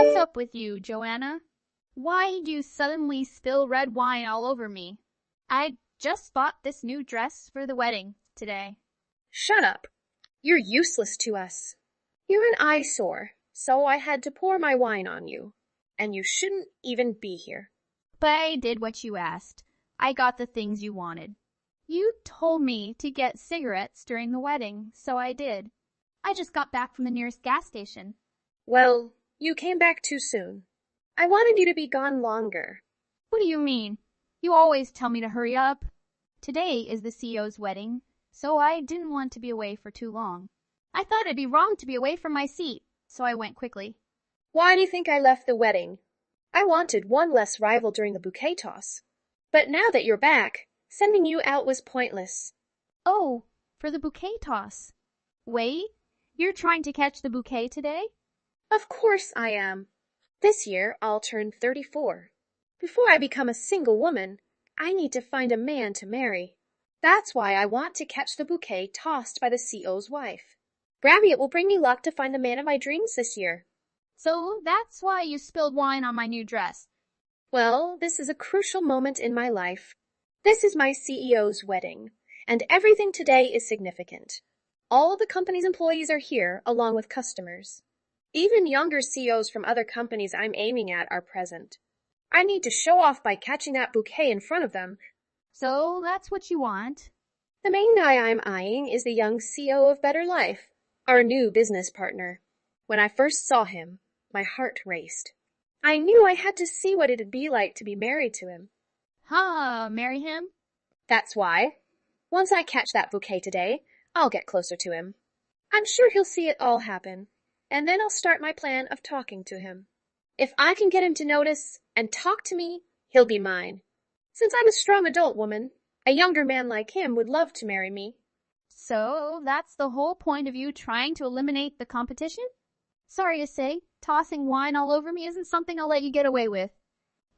What's up with you, Joanna? Why do you suddenly spill red wine all over me? I just bought this new dress for the wedding today. Shut up. You're useless to us. You're an eyesore, so I had to pour my wine on you. And you shouldn't even be here. But I did what you asked. I got the things you wanted. You told me to get cigarettes during the wedding, so I did. I just got back from the nearest gas station. Well, you came back too soon. I wanted you to be gone longer. What do you mean? You always tell me to hurry up. Today is the CEO's wedding, so I didn't want to be away for too long. I thought it'd be wrong to be away from my seat, so I went quickly. Why do you think I left the wedding? I wanted one less rival during the bouquet toss. But now that you're back, sending you out was pointless. Oh, for the bouquet toss. Wait, you're trying to catch the bouquet today? Of course I am. This year I'll turn 34. Before I become a single woman, I need to find a man to marry. That's why I want to catch the bouquet tossed by the CEO's wife. Grabbing it will bring me luck to find the man of my dreams this year. So that's why you spilled wine on my new dress. Well, this is a crucial moment in my life. This is my CEO's wedding, and everything today is significant. All the company's employees are here, along with customers. Even younger CEOs from other companies I'm aiming at are present. I need to show off by catching that bouquet in front of them. So that's what you want? The main guy I'm eyeing is the young CEO of Better Life, our new business partner. When I first saw him, my heart raced. I knew I had to see what it'd be like to be married to him. Marry him? That's why. Once I catch that bouquet today, I'll get closer to him. I'm sure he'll see it all happen, and then I'll start my plan of talking to him. If I can get him to notice and talk to me, he'll be mine. Since I'm a strong adult woman, a younger man like him would love to marry me. So that's the whole point of you trying to eliminate the competition? Sorry to say, tossing wine all over me isn't something I'll let you get away with.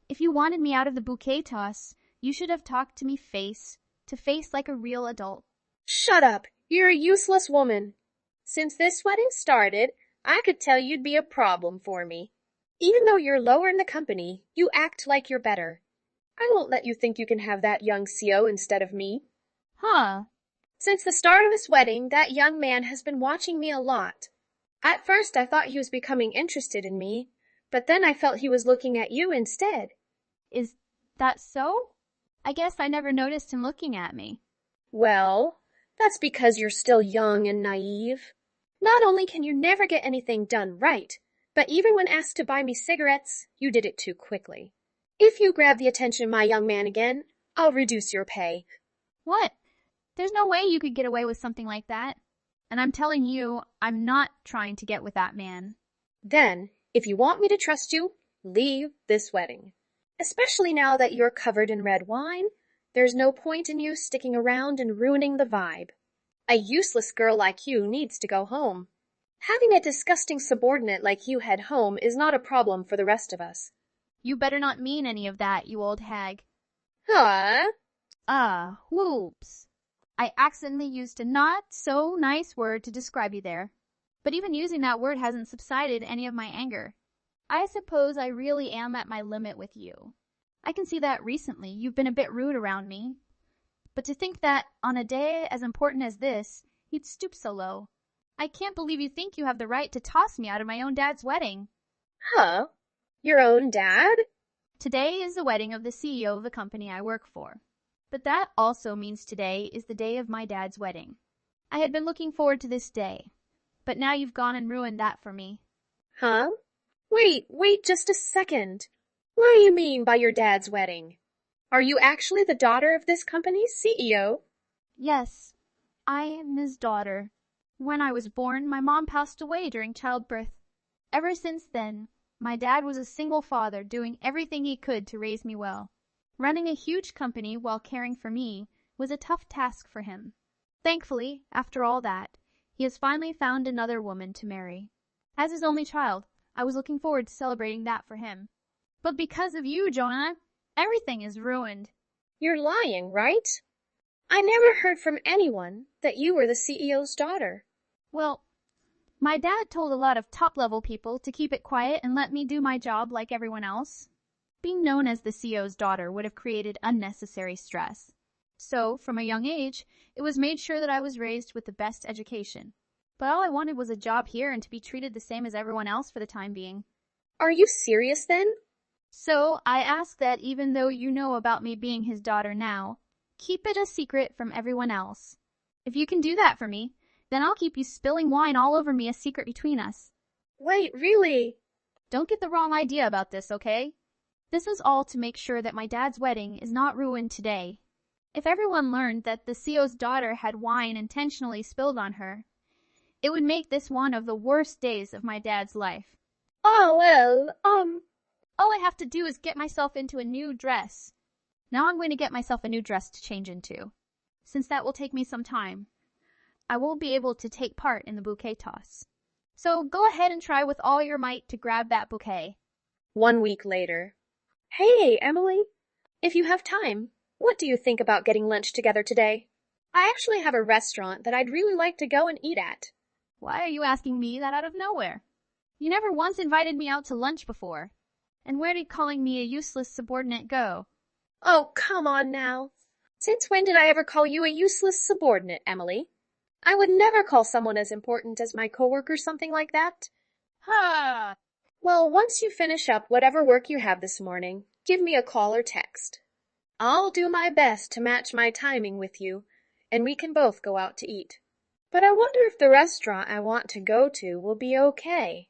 If you wanted me out of the bouquet toss, you should have talked to me face to face like a real adult. Shut up! You're a useless woman. Since this wedding started, I could tell you'd be a problem for me. Even though you're lower in the company, you act like you're better. I won't let you think you can have that young CO instead of me. Since the start of this wedding, that young man has been watching me a lot. At first, I thought he was becoming interested in me, but then I felt he was looking at you instead. Is that so? I guess I never noticed him looking at me. Well, that's because you're still young and naive. Not only can you never get anything done right, but even when asked to buy me cigarettes, you did it too quickly. If you grab the attention of my young man again, I'll reduce your pay. What? There's no way you could get away with something like that. And I'm telling you, I'm not trying to get with that man. Then, if you want me to trust you, leave this wedding. Especially now that you're covered in red wine, there's no point in you sticking around and ruining the vibe. A useless girl like you needs to go home. Having a disgusting subordinate like you head home is not a problem for the rest of us. You better not mean any of that, you old hag. Huh? Whoops. I accidentally used a not-so-nice word to describe you there. But even using that word hasn't subsided any of my anger. I suppose I really am at my limit with you. I can see that recently you've been a bit rude around me. But to think that, on a day as important as this, you'd stoop so low. I can't believe you think you have the right to toss me out of my own dad's wedding. Huh? Your own dad? Today is the wedding of the CEO of the company I work for. But that also means today is the day of my dad's wedding. I had been looking forward to this day, but now you've gone and ruined that for me. Huh? Wait just a second. What do you mean by your dad's wedding? Are you actually the daughter of this company's CEO? Yes, I am his daughter. When I was born, my mom passed away during childbirth. Ever since then, my dad was a single father doing everything he could to raise me well. Running a huge company while caring for me was a tough task for him. Thankfully, after all that, he has finally found another woman to marry. As his only child, I was looking forward to celebrating that for him. But because of you, Joanna, everything is ruined. You're lying, right? I never heard from anyone that you were the CEO's daughter. Well, My dad told a lot of top-level people to keep it quiet and let me do my job like everyone else. Being known as the CEO's daughter would have created unnecessary stress. So, from a young age, it was made sure that I was raised with the best education. But all I wanted was a job here and to be treated the same as everyone else for the time being. Are you serious then? So, I ask that even though you know about me being his daughter now, keep it a secret from everyone else. If you can do that for me, then I'll keep you spilling wine all over me a secret between us. Wait, really? Don't get the wrong idea about this, okay? This is all to make sure that my dad's wedding is not ruined today. If everyone learned that the CEO's daughter had wine intentionally spilled on her, it would make this one of the worst days of my dad's life. Oh, well, All I have to do is get myself into a new dress. Now I'm going to get myself a new dress to change into. Since that will take me some time, I won't be able to take part in the bouquet toss. So go ahead and try with all your might to grab that bouquet. 1 week later. Hey, Emily. If you have time, what do you think about getting lunch together today? I actually have a restaurant that I'd really like to go and eat at. Why are you asking me that out of nowhere? You never once invited me out to lunch before. And where did calling me a useless subordinate go? Oh, come on now. Since when did I ever call you a useless subordinate, Emily? I would never call someone as important as my coworker something like that. Ha! Well, once you finish up whatever work you have this morning, give me a call or text. I'll do my best to match my timing with you, and we can both go out to eat. But I wonder if the restaurant I want to go to will be okay.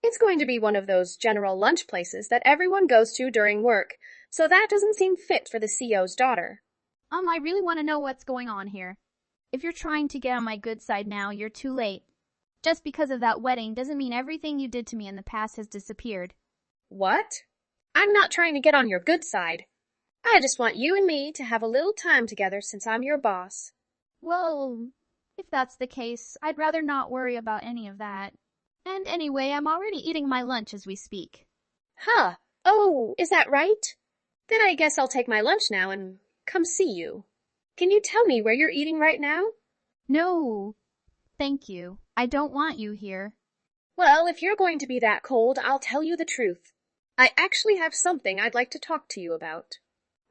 It's going to be one of those general lunch places that everyone goes to during work, so that doesn't seem fit for the CEO's daughter. I really want to know what's going on here. If you're trying to get on my good side now, you're too late. Just because of that wedding doesn't mean everything you did to me in the past has disappeared. What? I'm not trying to get on your good side. I just want you and me to have a little time together since I'm your boss. Well, if that's the case, I'd rather not worry about any of that. And anyway, I'm already eating my lunch as we speak. Huh. Oh, is that right? Then I guess I'll take my lunch now and come see you. Can you tell me where you're eating right now? No, thank you. I don't want you here. Well, if you're going to be that cold, I'll tell you the truth. I actually have something I'd like to talk to you about.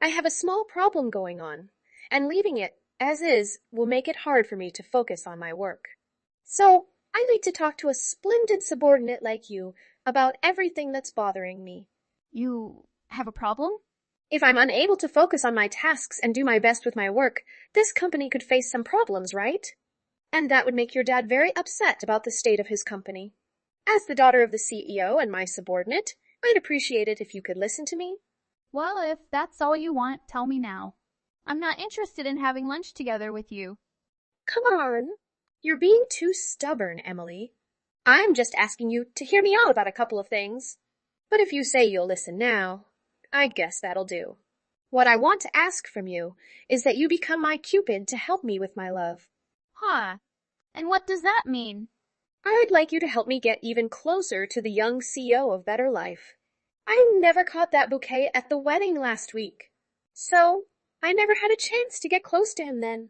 I have a small problem going on, and leaving it as is will make it hard for me to focus on my work. So, I need to talk to a splendid subordinate like you about everything that's bothering me. You have a problem? If I'm unable to focus on my tasks and do my best with my work, this company could face some problems, right? And that would make your dad very upset about the state of his company. As the daughter of the CEO and my subordinate, I'd appreciate it if you could listen to me. Well, if that's all you want, tell me now. I'm not interested in having lunch together with you. Come on. You're being too stubborn, Emily. I'm just asking you to hear me out about a couple of things. But if you say you'll listen now, I guess that'll do. What I want to ask from you is that you become my Cupid to help me with my love. Huh. And what does that mean? I'd like you to help me get even closer to the young CEO of Better Life. I never caught that bouquet at the wedding last week, so I never had a chance to get close to him then.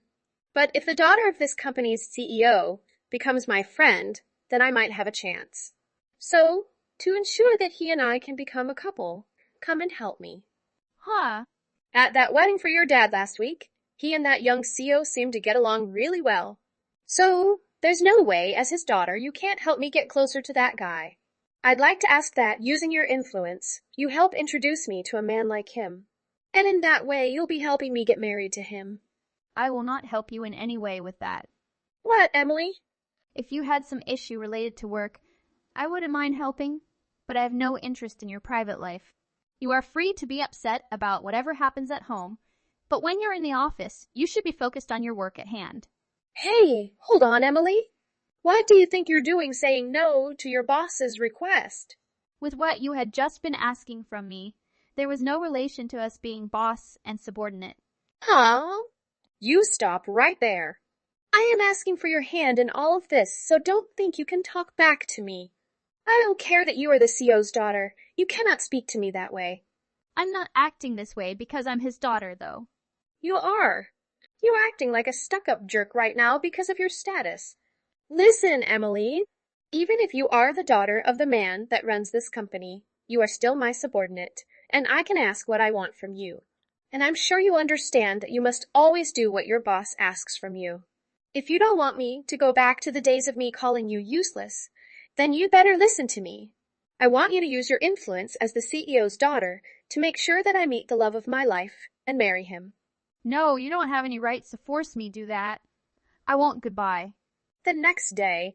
But if the daughter of this company's CEO becomes my friend, then I might have a chance. So, to ensure that he and I can become a couple, come and help me. Huh. At that wedding for your dad last week, he and that young CEO seemed to get along really well. So, there's no way, as his daughter, you can't help me get closer to that guy. I'd like to ask that, using your influence, you help introduce me to a man like him. And in that way, you'll be helping me get married to him. I will not help you in any way with that. What, Emily? If you had some issue related to work, I wouldn't mind helping, but I have no interest in your private life. You are free to be upset about whatever happens at home, but when you're in the office, you should be focused on your work at hand. Hey, hold on, Emily. What do you think you're doing saying no to your boss's request? With what you had just been asking from me, there was no relation to us being boss and subordinate. Huh? You stop right there. I am asking for your hand in all of this, so don't think you can talk back to me. I don't care that you are the CEO's daughter. You cannot speak to me that way. I'm not acting this way because I'm his daughter, though. You are. You're acting like a stuck-up jerk right now because of your status. Listen, Emily. Even if you are the daughter of the man that runs this company, you are still my subordinate, and I can ask what I want from you. And I'm sure you understand that you must always do what your boss asks from you. If you don't want me to go back to the days of me calling you useless, then you'd better listen to me. I want you to use your influence as the CEO's daughter to make sure that I meet the love of my life and marry him. No, you don't have any rights to force me to do that. I won't. Goodbye. The next day,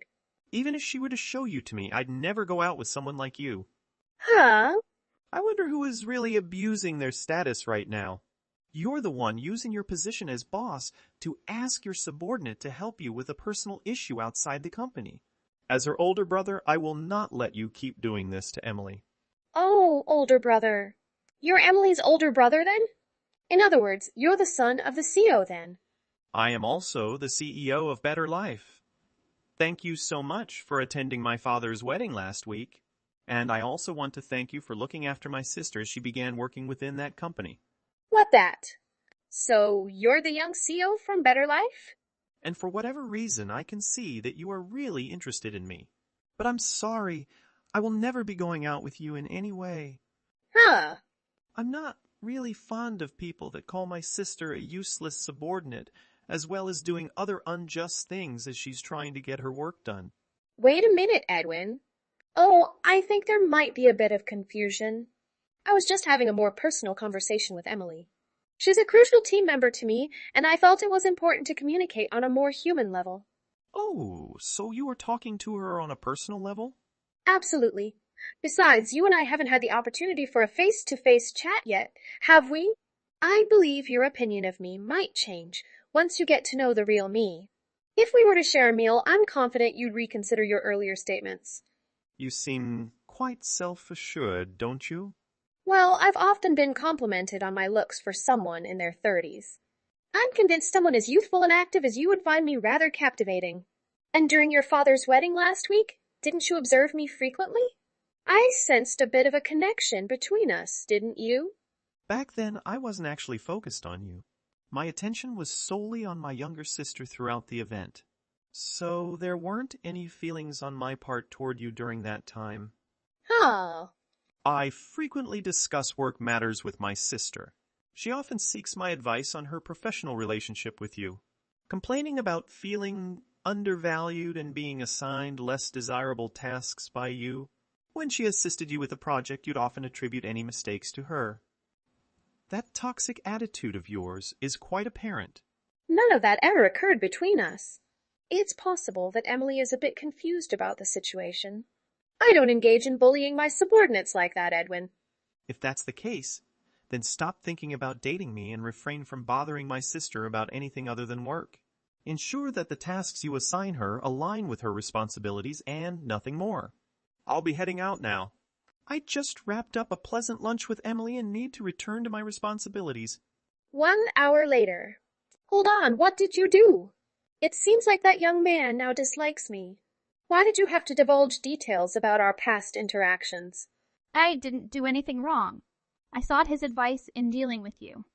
Even if she were to show you to me, I'd never go out with someone like you. huh? I wonder who is really abusing their status right now. You're the one using your position as boss to ask your subordinate to help you with a personal issue outside the company. As her older brother, I will not let you keep doing this to Emily. Oh, older brother. You're Emily's older brother then? In other words, you're the son of the CEO then. I am also the CEO of Better Life. Thank you so much for attending my father's wedding last week. And I also want to thank you for looking after my sister as she began working within that company. What that? So you're the young CEO from Better Life? And for whatever reason, I can see that you are really interested in me. But I'm sorry, I will never be going out with you in any way. Huh. I'm not really fond of people that call my sister a useless subordinate, as well as doing other unjust things as she's trying to get her work done. Wait a minute, Edwin. Oh, I think there might be a bit of confusion. I was just having a more personal conversation with Emily. She's a crucial team member to me, and I felt it was important to communicate on a more human level. Oh, so you were talking to her on a personal level? Absolutely. Besides, you and I haven't had the opportunity for a face-to-face chat yet, have we? I believe your opinion of me might change once you get to know the real me. If we were to share a meal, I'm confident you'd reconsider your earlier statements. You seem quite self-assured, don't you? Well, I've often been complimented on my looks for someone in their 30s. I'm convinced someone as youthful and active as you would find me rather captivating. And during your father's wedding last week, didn't you observe me frequently? I sensed a bit of a connection between us, didn't you? Back then, I wasn't actually focused on you. My attention was solely on my younger sister throughout the event. So there weren't any feelings on my part toward you during that time. Oh, I frequently discuss work matters with my sister. She often seeks my advice on her professional relationship with you, complaining about feeling undervalued and being assigned less desirable tasks by you. When she assisted you with a project, you'd often attribute any mistakes to her. That toxic attitude of yours is quite apparent. none of that ever occurred between us. It's possible that Emily is a bit confused about the situation. I don't engage in bullying my subordinates like that, Edwin. If that's the case, then stop thinking about dating me and refrain from bothering my sister about anything other than work. Ensure that the tasks you assign her align with her responsibilities and nothing more. I'll be heading out now. I just wrapped up a pleasant lunch with Emily and need to return to my responsibilities. 1 hour later. Hold on, what did you do? It seems like that young man now dislikes me. Why did you have to divulge details about our past interactions? I didn't do anything wrong. I sought his advice in dealing with you.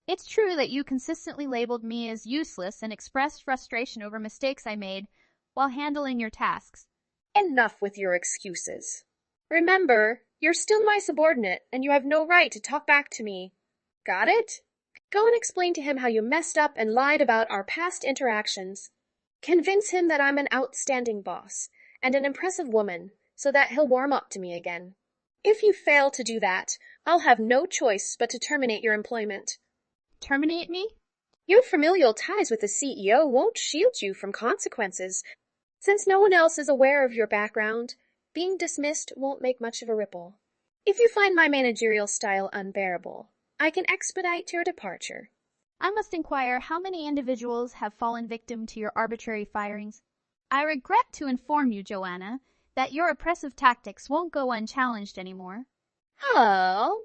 It's true that you consistently labeled me as useless and expressed frustration over mistakes I made while handling your tasks. Enough with your excuses. Remember, you're still my subordinate, and you have no right to talk back to me. Got it? Go and explain to him how you messed up and lied about our past interactions. Convince him that I'm an outstanding boss and an impressive woman so that he'll warm up to me again. If you fail to do that, I'll have no choice but to terminate your employment. Terminate me? Your familial ties with the CEO won't shield you from consequences. Since no one else is aware of your background, being dismissed won't make much of a ripple. If you find my managerial style unbearable, I can expedite your departure. I must inquire how many individuals have fallen victim to your arbitrary firings. I regret to inform you, Joanna, that your oppressive tactics won't go unchallenged anymore. Oh,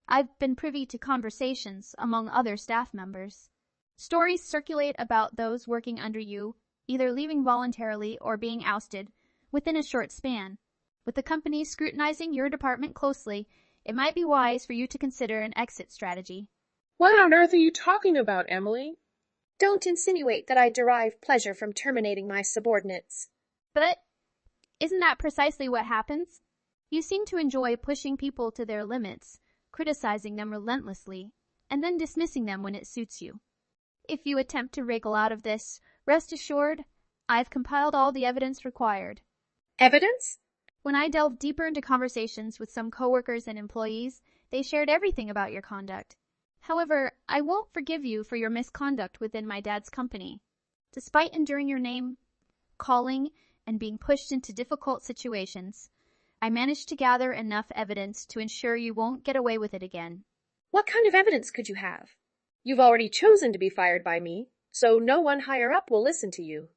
I've been privy to conversations among other staff members. Stories circulate about those working under you, either leaving voluntarily or being ousted, within a short span. With the company scrutinizing your department closely, it might be wise for you to consider an exit strategy. What on earth are you talking about, Emily? don't insinuate that I derive pleasure from terminating my subordinates. But Isn't that precisely what happens? You seem to enjoy pushing people to their limits, criticizing them relentlessly, and then dismissing them when it suits you. If you attempt to wriggle out of this, rest assured, I've compiled all the evidence required. Evidence? When I delved deeper into conversations with some coworkers and employees, they shared everything about your conduct. However, I won't forgive you for your misconduct within my dad's company. Despite enduring your name, calling, and being pushed into difficult situations, I managed to gather enough evidence to ensure you won't get away with it again. What kind of evidence could you have? You've already chosen to be fired by me, so no one higher up will listen to you.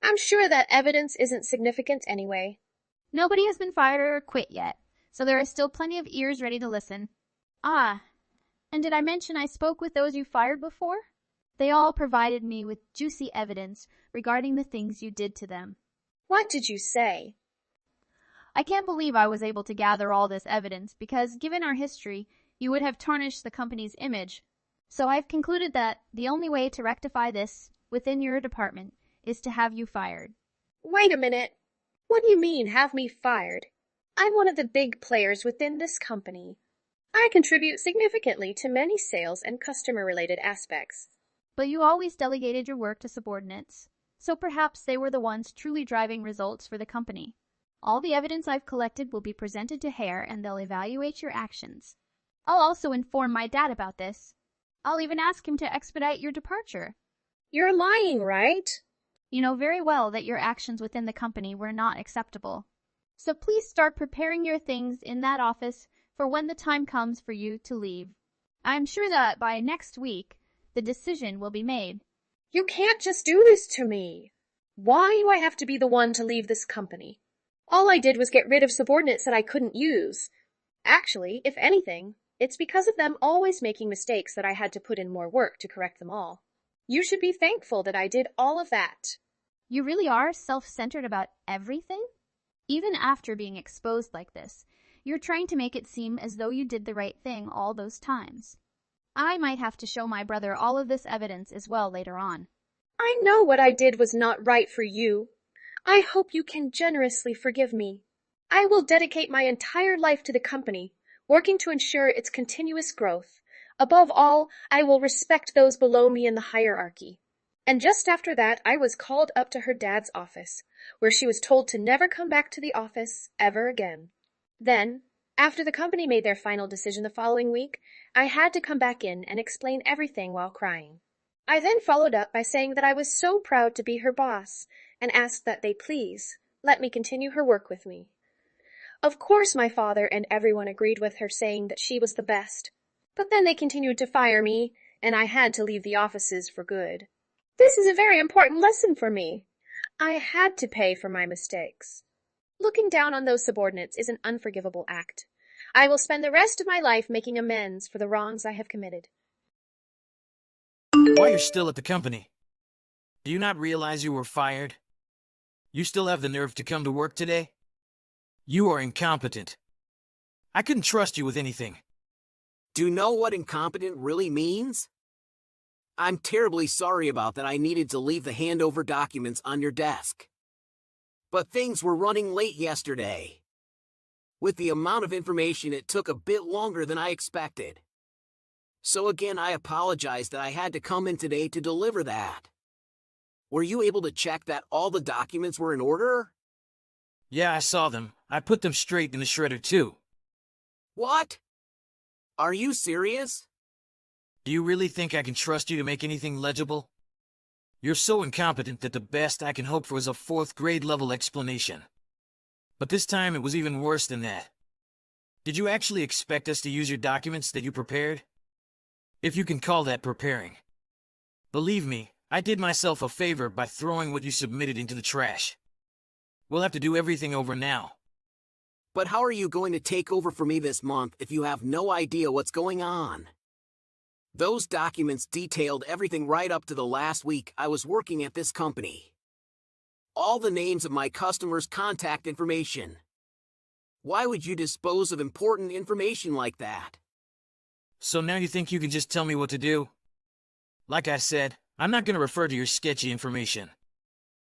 I'm sure that evidence isn't significant anyway. Nobody has been fired or quit yet, so there are still plenty of ears ready to listen. Ah, and did I mention I spoke with those you fired before? They all provided me with juicy evidence regarding the things you did to them. What did you say? I can't believe I was able to gather all this evidence because, given our history, you would have tarnished the company's image. So I've concluded that the only way to rectify this within your department is to have you fired. Wait a minute. What do you mean, have me fired? I'm one of the big players within this company. I contribute significantly to many sales and customer-related aspects. But you always delegated your work to subordinates, so perhaps they were the ones truly driving results for the company. All the evidence I've collected will be presented to Hare and they'll evaluate your actions. I'll also inform my dad about this. I'll even ask him to expedite your departure. You're lying, right? You know very well that your actions within the company were not acceptable. So please start preparing your things in that office for when the time comes for you to leave. I'm sure that by next week, the decision will be made. You can't just do this to me. Why do I have to be the one to leave this company? All I did was get rid of subordinates that I couldn't use. Actually, if anything, it's because of them always making mistakes that I had to put in more work to correct them all. You should be thankful that I did all of that. You really are self-centered about everything? Even after being exposed like this, you're trying to make it seem as though you did the right thing all those times. I might have to show my brother all of this evidence as well later on. I know what I did was not right for you. I hope you can generously forgive me. I will dedicate my entire life to the company, working to ensure its continuous growth. Above all, I will respect those below me in the hierarchy. And just after that, I was called up to her dad's office, where she was told to never come back to the office ever again. Then, after the company made their final decision the following week, I had to come back in and explain everything while crying. I then followed up by saying that I was so proud to be her boss, and asked that they please let me continue her work with me. Of course my father and everyone agreed with her, saying that she was the best. But then they continued to fire me, and I had to leave the offices for good. This is a very important lesson for me. I had to pay for my mistakes. Looking down on those subordinates is an unforgivable act. I will spend the rest of my life making amends for the wrongs I have committed. Why you're still at the company? Do you not realize you were fired? You still have the nerve to come to work today? You are incompetent. I couldn't trust you with anything. Do you know what incompetent really means? I'm terribly sorry about that. I needed to leave the handover documents on your desk. But things were running late yesterday. With the amount of information, it took a bit longer than I expected. So again, I apologize that I had to come in today to deliver that. Were you able to check that all the documents were in order? Yeah, I saw them. I put them straight in the shredder too. What? Are you serious? Do you really think I can trust you to make anything legible? You're so incompetent that the best I can hope for is a 4th grade level explanation. But this time it was even worse than that. Did you actually expect us to use your documents that you prepared? If you can call that preparing. Believe me, I did myself a favor by throwing what you submitted into the trash. We'll have to do everything over now. But how are you going to take over for me this month if you have no idea what's going on? Those documents detailed everything right up to the last week I was working at this company. All the names of my customers' contact information. Why would you dispose of important information like that? So now you think you can just tell me what to do? Like I said, I'm not going to refer to your sketchy information.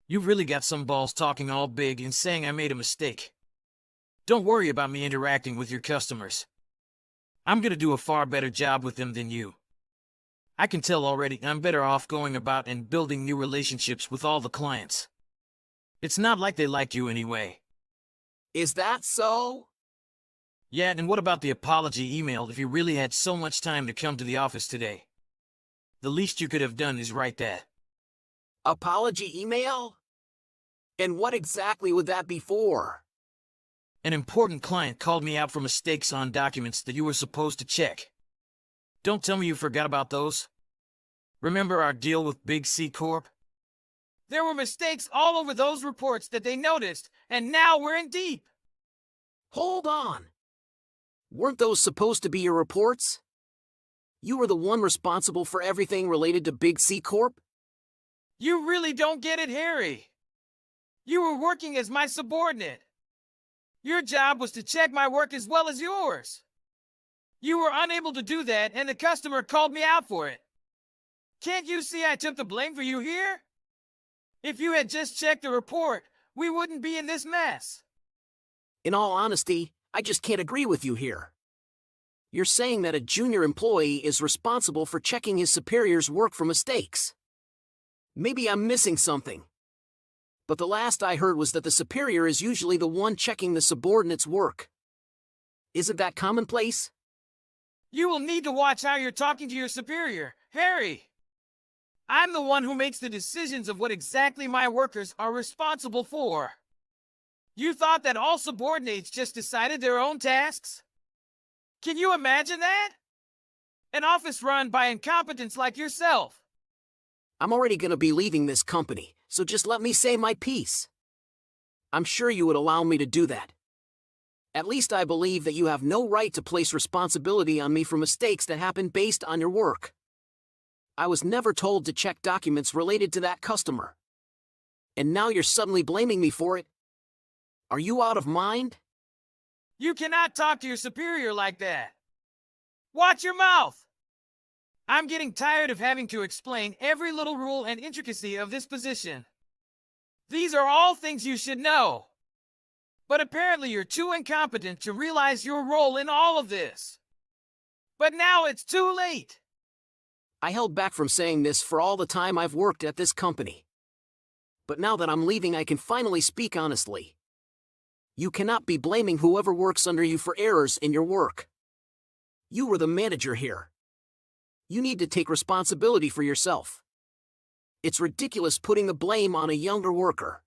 You've really got some balls talking all big and saying I made a mistake. Don't worry about me interacting with your customers. I'm gonna do a far better job with them than you. I can tell already I'm better off going about and building new relationships with all the clients. It's not like they like you anyway. Is that so? Yeah, and what about the apology email if you really had so much time to come to the office today? The least you could have done is write that. Apology email? And what exactly would that be for? An important client called me out for mistakes on documents that you were supposed to check. Don't tell me you forgot about those. Remember our deal with Big C Corp? There were mistakes all over those reports that they noticed, and now we're in deep. Hold on. Weren't those supposed to be your reports? You were the one responsible for everything related to Big C Corp? You really don't get it, Harry. You were working as my subordinate. Your job was to check my work as well as yours. You were unable to do that, and the customer called me out for it. Can't you see I took the blame for you here? If you had just checked the report, we wouldn't be in this mess. In all honesty, I just can't agree with you here. You're saying that a junior employee is responsible for checking his superior's work for mistakes. Maybe I'm missing something. But the last I heard was that the superior is usually the one checking the subordinate's work. Isn't that commonplace? You will need to watch how you're talking to your superior, Harry. I'm the one who makes the decisions of what exactly my workers are responsible for. You thought that all subordinates just decided their own tasks? Can you imagine that? An office run by incompetents like yourself. I'm already going to be leaving this company, so just let me say my piece. I'm sure you would allow me to do that. At least I believe that you have no right to place responsibility on me for mistakes that happen based on your work. I was never told to check documents related to that customer. And now you're suddenly blaming me for it? Are you out of mind? You cannot talk to your superior like that. Watch your mouth. I'm getting tired of having to explain every little rule and intricacy of this position. These are all things you should know. But apparently you're too incompetent to realize your role in all of this. But now it's too late. I held back from saying this for all the time I've worked at this company. But now that I'm leaving, I can finally speak honestly. You cannot be blaming whoever works under you for errors in your work. You were the manager here. You need to take responsibility for yourself. It's ridiculous putting the blame on a younger worker.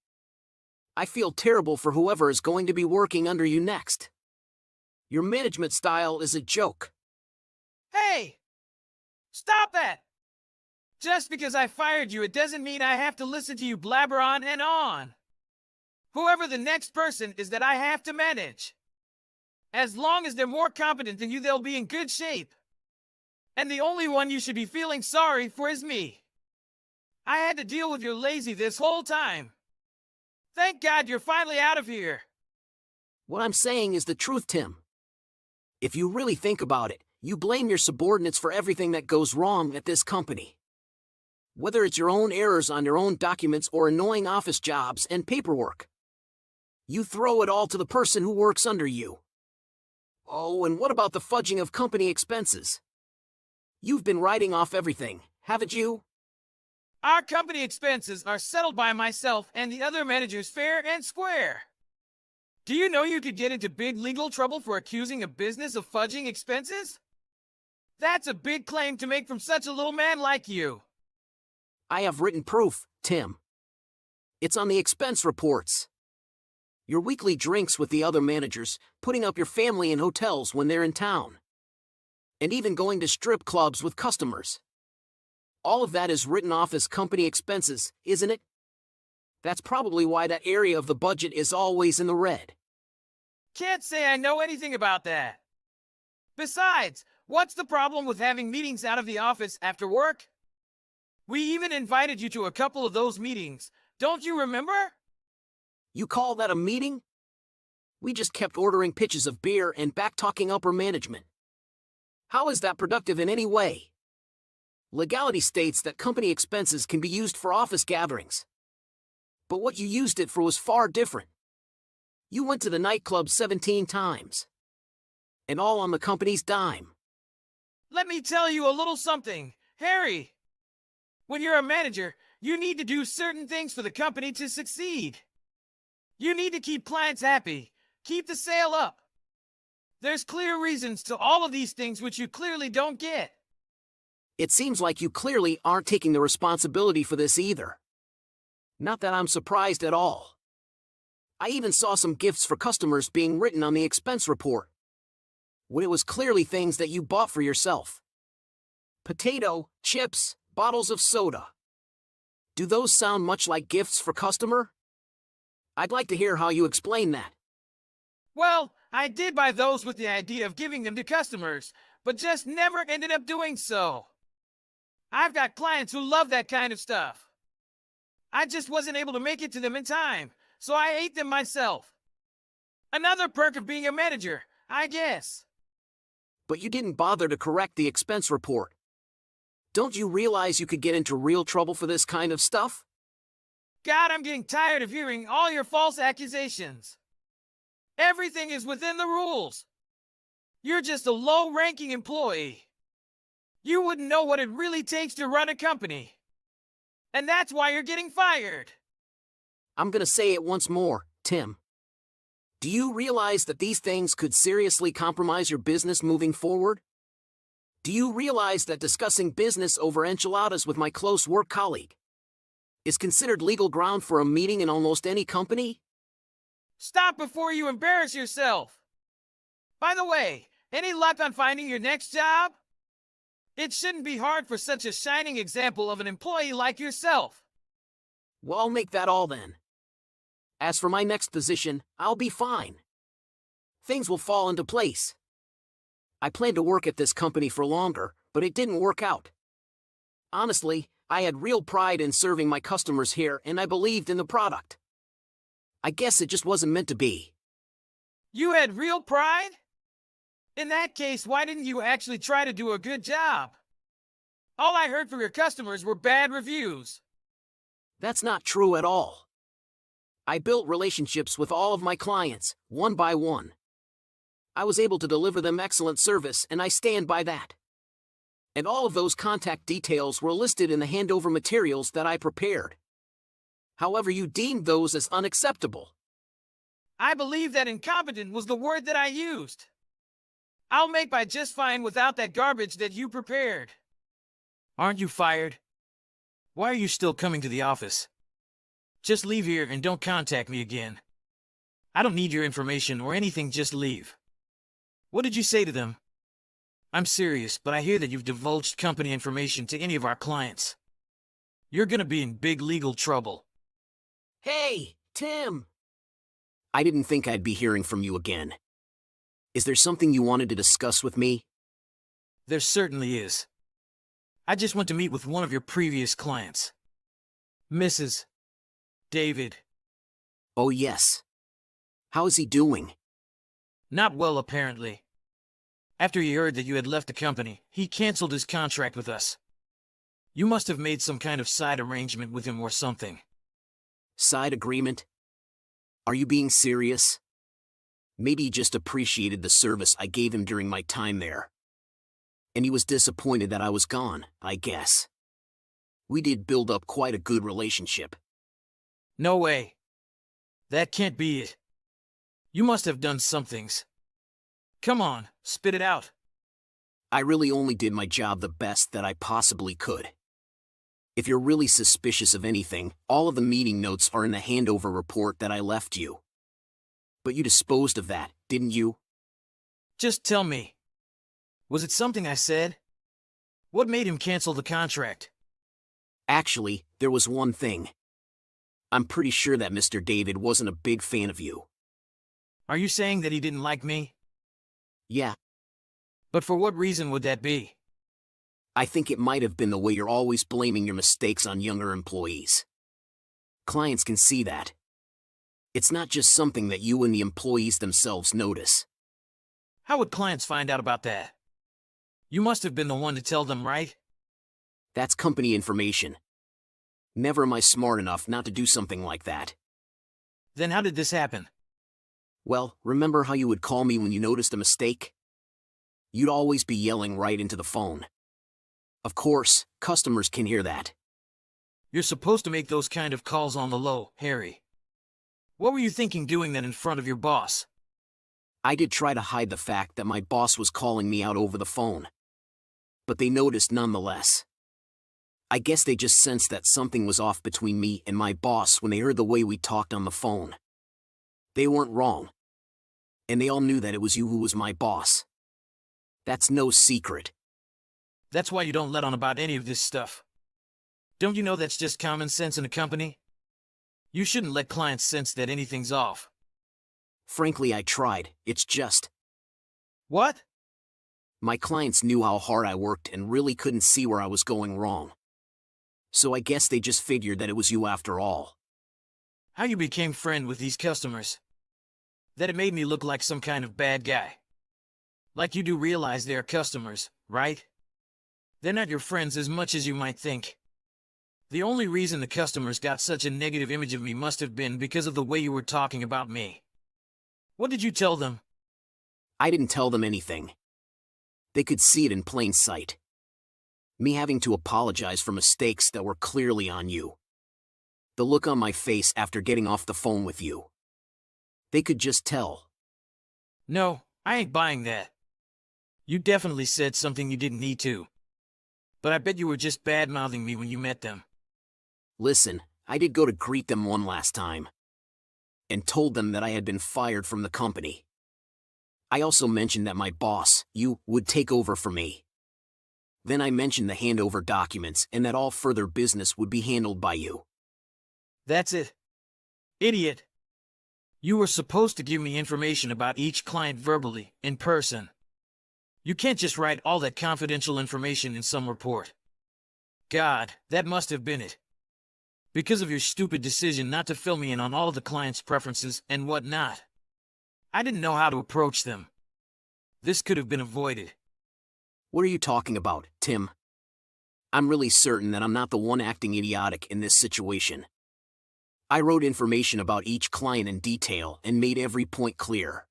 I feel terrible for whoever is going to be working under you next. Your management style is a joke. Hey! Stop that! Just because I fired you, it doesn't mean I have to listen to you blabber on and on. Whoever the next person is that I have to manage. As long as they're more competent than you, they'll be in good shape. And the only one you should be feeling sorry for is me. I had to deal with your lazy this whole time. Thank God you're finally out of here. What I'm saying is the truth, Tim. If you really think about it, you blame your subordinates for everything that goes wrong at this company. Whether it's your own errors on your own documents or annoying office jobs and paperwork. You throw it all to the person who works under you. Oh, and what about the fudging of company expenses? You've been writing off everything, haven't you? Our company expenses are settled by myself and the other managers fair and square. Do you know you could get into big legal trouble for accusing a business of fudging expenses? That's a big claim to make from such a little man like you. I have written proof, Tim. It's on the expense reports. Your weekly drinks with the other managers, putting up your family in hotels when they're in town. And even going to strip clubs with customers. All of that is written off as company expenses, isn't it? That's probably why that area of the budget is always in the red. Can't say I know anything about that. Besides, what's the problem with having meetings out of the office after work? We even invited you to a couple of those meetings. Don't you remember? You call that a meeting? We just kept ordering pitches of beer and back-talking upper management. How is that productive in any way? Legality states that company expenses can be used for office gatherings. But what you used it for was far different. You went to the nightclub 17 times. And all on the company's dime. Let me tell you a little something, Harry. When you're a manager, you need to do certain things for the company to succeed. You need to keep clients happy, keep the sale up. There's clear reasons to all of these things which you clearly don't get. It seems like you clearly aren't taking the responsibility for this either. Not that I'm surprised at all. I even saw some gifts for customers being written on the expense report, when it was clearly things that you bought for yourself. Potato, chips, bottles of soda. Do those sound much like gifts for customer? I'd like to hear how you explain that. Well, I did buy those with the idea of giving them to customers, but just never ended up doing so. I've got clients who love that kind of stuff. I just wasn't able to make it to them in time, so I ate them myself. Another perk of being a manager, I guess. But you didn't bother to correct the expense report. Don't you realize you could get into real trouble for this kind of stuff? God, I'm getting tired of hearing all your false accusations. Everything is within the rules. You're just a low-ranking employee. You wouldn't know what it really takes to run a company. And that's why you're getting fired. I'm gonna say it once more, Tim. Do you realize that these things could seriously compromise your business moving forward? Do you realize that discussing business over enchiladas with my close work colleague is considered legal ground for a meeting in almost any company? Stop before you embarrass yourself. By the way, any luck on finding your next job? It shouldn't be hard for such a shining example of an employee like yourself. Well, I'll make that all then. As for my next position, I'll be fine. Things will fall into place. I planned to work at this company for longer, but it didn't work out. Honestly, I had real pride in serving my customers here, and I believed in the product. I guess it just wasn't meant to be. You had real pride? In that case, why didn't you actually try to do a good job? All I heard from your customers were bad reviews. That's not true at all. I built relationships with all of my clients, one by one. I was able to deliver them excellent service, and I stand by that. And all of those contact details were listed in the handover materials that I prepared. However, you deemed those as unacceptable. I believe that incompetent was the word that I used. I'll make by just fine without that garbage that you prepared. Aren't you fired? Why are you still coming to the office? Just leave here and don't contact me again. I don't need your information or anything, just leave. What did you say to them? I'm serious, but I hear that you've divulged company information to any of our clients. You're gonna be in big legal trouble. Hey, Tim! I didn't think I'd be hearing from you again. Is there something you wanted to discuss with me? There certainly is. I just went to meet with one of your previous clients. Mrs. David. Oh yes. How is he doing? Not well, apparently. After he heard that you had left the company, he canceled his contract with us. You must have made some kind of side arrangement with him or something. Side agreement? Are you being serious? Maybe he just appreciated the service I gave him during my time there. And he was disappointed that I was gone, I guess. We did build up quite a good relationship. No way. That can't be it. You must have done some things. Come on, spit it out. I really only did my job the best that I possibly could. If you're really suspicious of anything, all of the meeting notes are in the handover report that I left you. But you disposed of that, didn't you? Just tell me. Was it something I said? What made him cancel the contract? Actually, there was one thing. I'm pretty sure that Mr. David wasn't a big fan of you. Are you saying that he didn't like me? Yeah. But for what reason would that be? I think it might have been the way you're always blaming your mistakes on younger employees. Clients can see that. It's not just something that you and the employees themselves notice. How would clients find out about that? You must have been the one to tell them, right? That's company information. Never am I smart enough not to do something like that. Then how did this happen? Well, remember how you would call me when you noticed a mistake? You'd always be yelling right into the phone. Of course, customers can hear that. You're supposed to make those kind of calls on the low, Harry. What were you thinking doing that in front of your boss? I did try to hide the fact that my boss was calling me out over the phone. But they noticed nonetheless. I guess they just sensed that something was off between me and my boss when they heard the way we talked on the phone. They weren't wrong. And they all knew that it was you who was my boss. That's no secret. That's why you don't let on about any of this stuff. Don't you know that's just common sense in a company? You shouldn't let clients sense that anything's off. Frankly, I tried. It's just... What? My clients knew how hard I worked and really couldn't see where I was going wrong. So I guess they just figured that it was you after all. How you became friend with these customers? That it made me look like some kind of bad guy. Like you do realize they are customers, right? They're not your friends as much as you might think. The only reason the customers got such a negative image of me must have been because of the way you were talking about me. What did you tell them? I didn't tell them anything. They could see it in plain sight. Me having to apologize for mistakes that were clearly on you. The look on my face after getting off the phone with you. They could just tell. No, I ain't buying that. You definitely said something you didn't need to. But I bet you were just bad-mouthing me when you met them. Listen, I did go to greet them one last time. And told them that I had been fired from the company. I also mentioned that my boss, you, would take over for me. Then I mentioned the handover documents and that all further business would be handled by you. That's it. Idiot. You were supposed to give me information about each client verbally, in person. You can't just write all that confidential information in some report. God, that must have been it. Because of your stupid decision not to fill me in on all of the client's preferences and whatnot. I didn't know how to approach them. This could have been avoided. What are you talking about, Tim? I'm really certain that I'm not the one acting idiotic in this situation. I wrote information about each client in detail and made every point clear.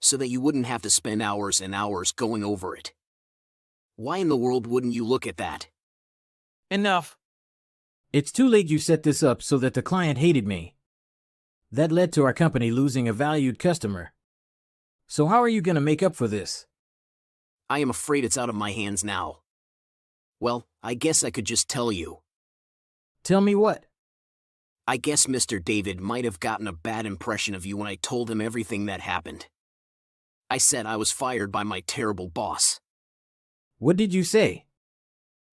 So that you wouldn't have to spend hours and hours going over it. Why in the world wouldn't you look at that? Enough. It's too late. You set this up so that the client hated me. That led to our company losing a valued customer. So how are you going to make up for this? I am afraid it's out of my hands now. Well, I guess I could just tell you. Tell me what? I guess Mr. David might have gotten a bad impression of you when I told him everything that happened. I said I was fired by my terrible boss. What did you say?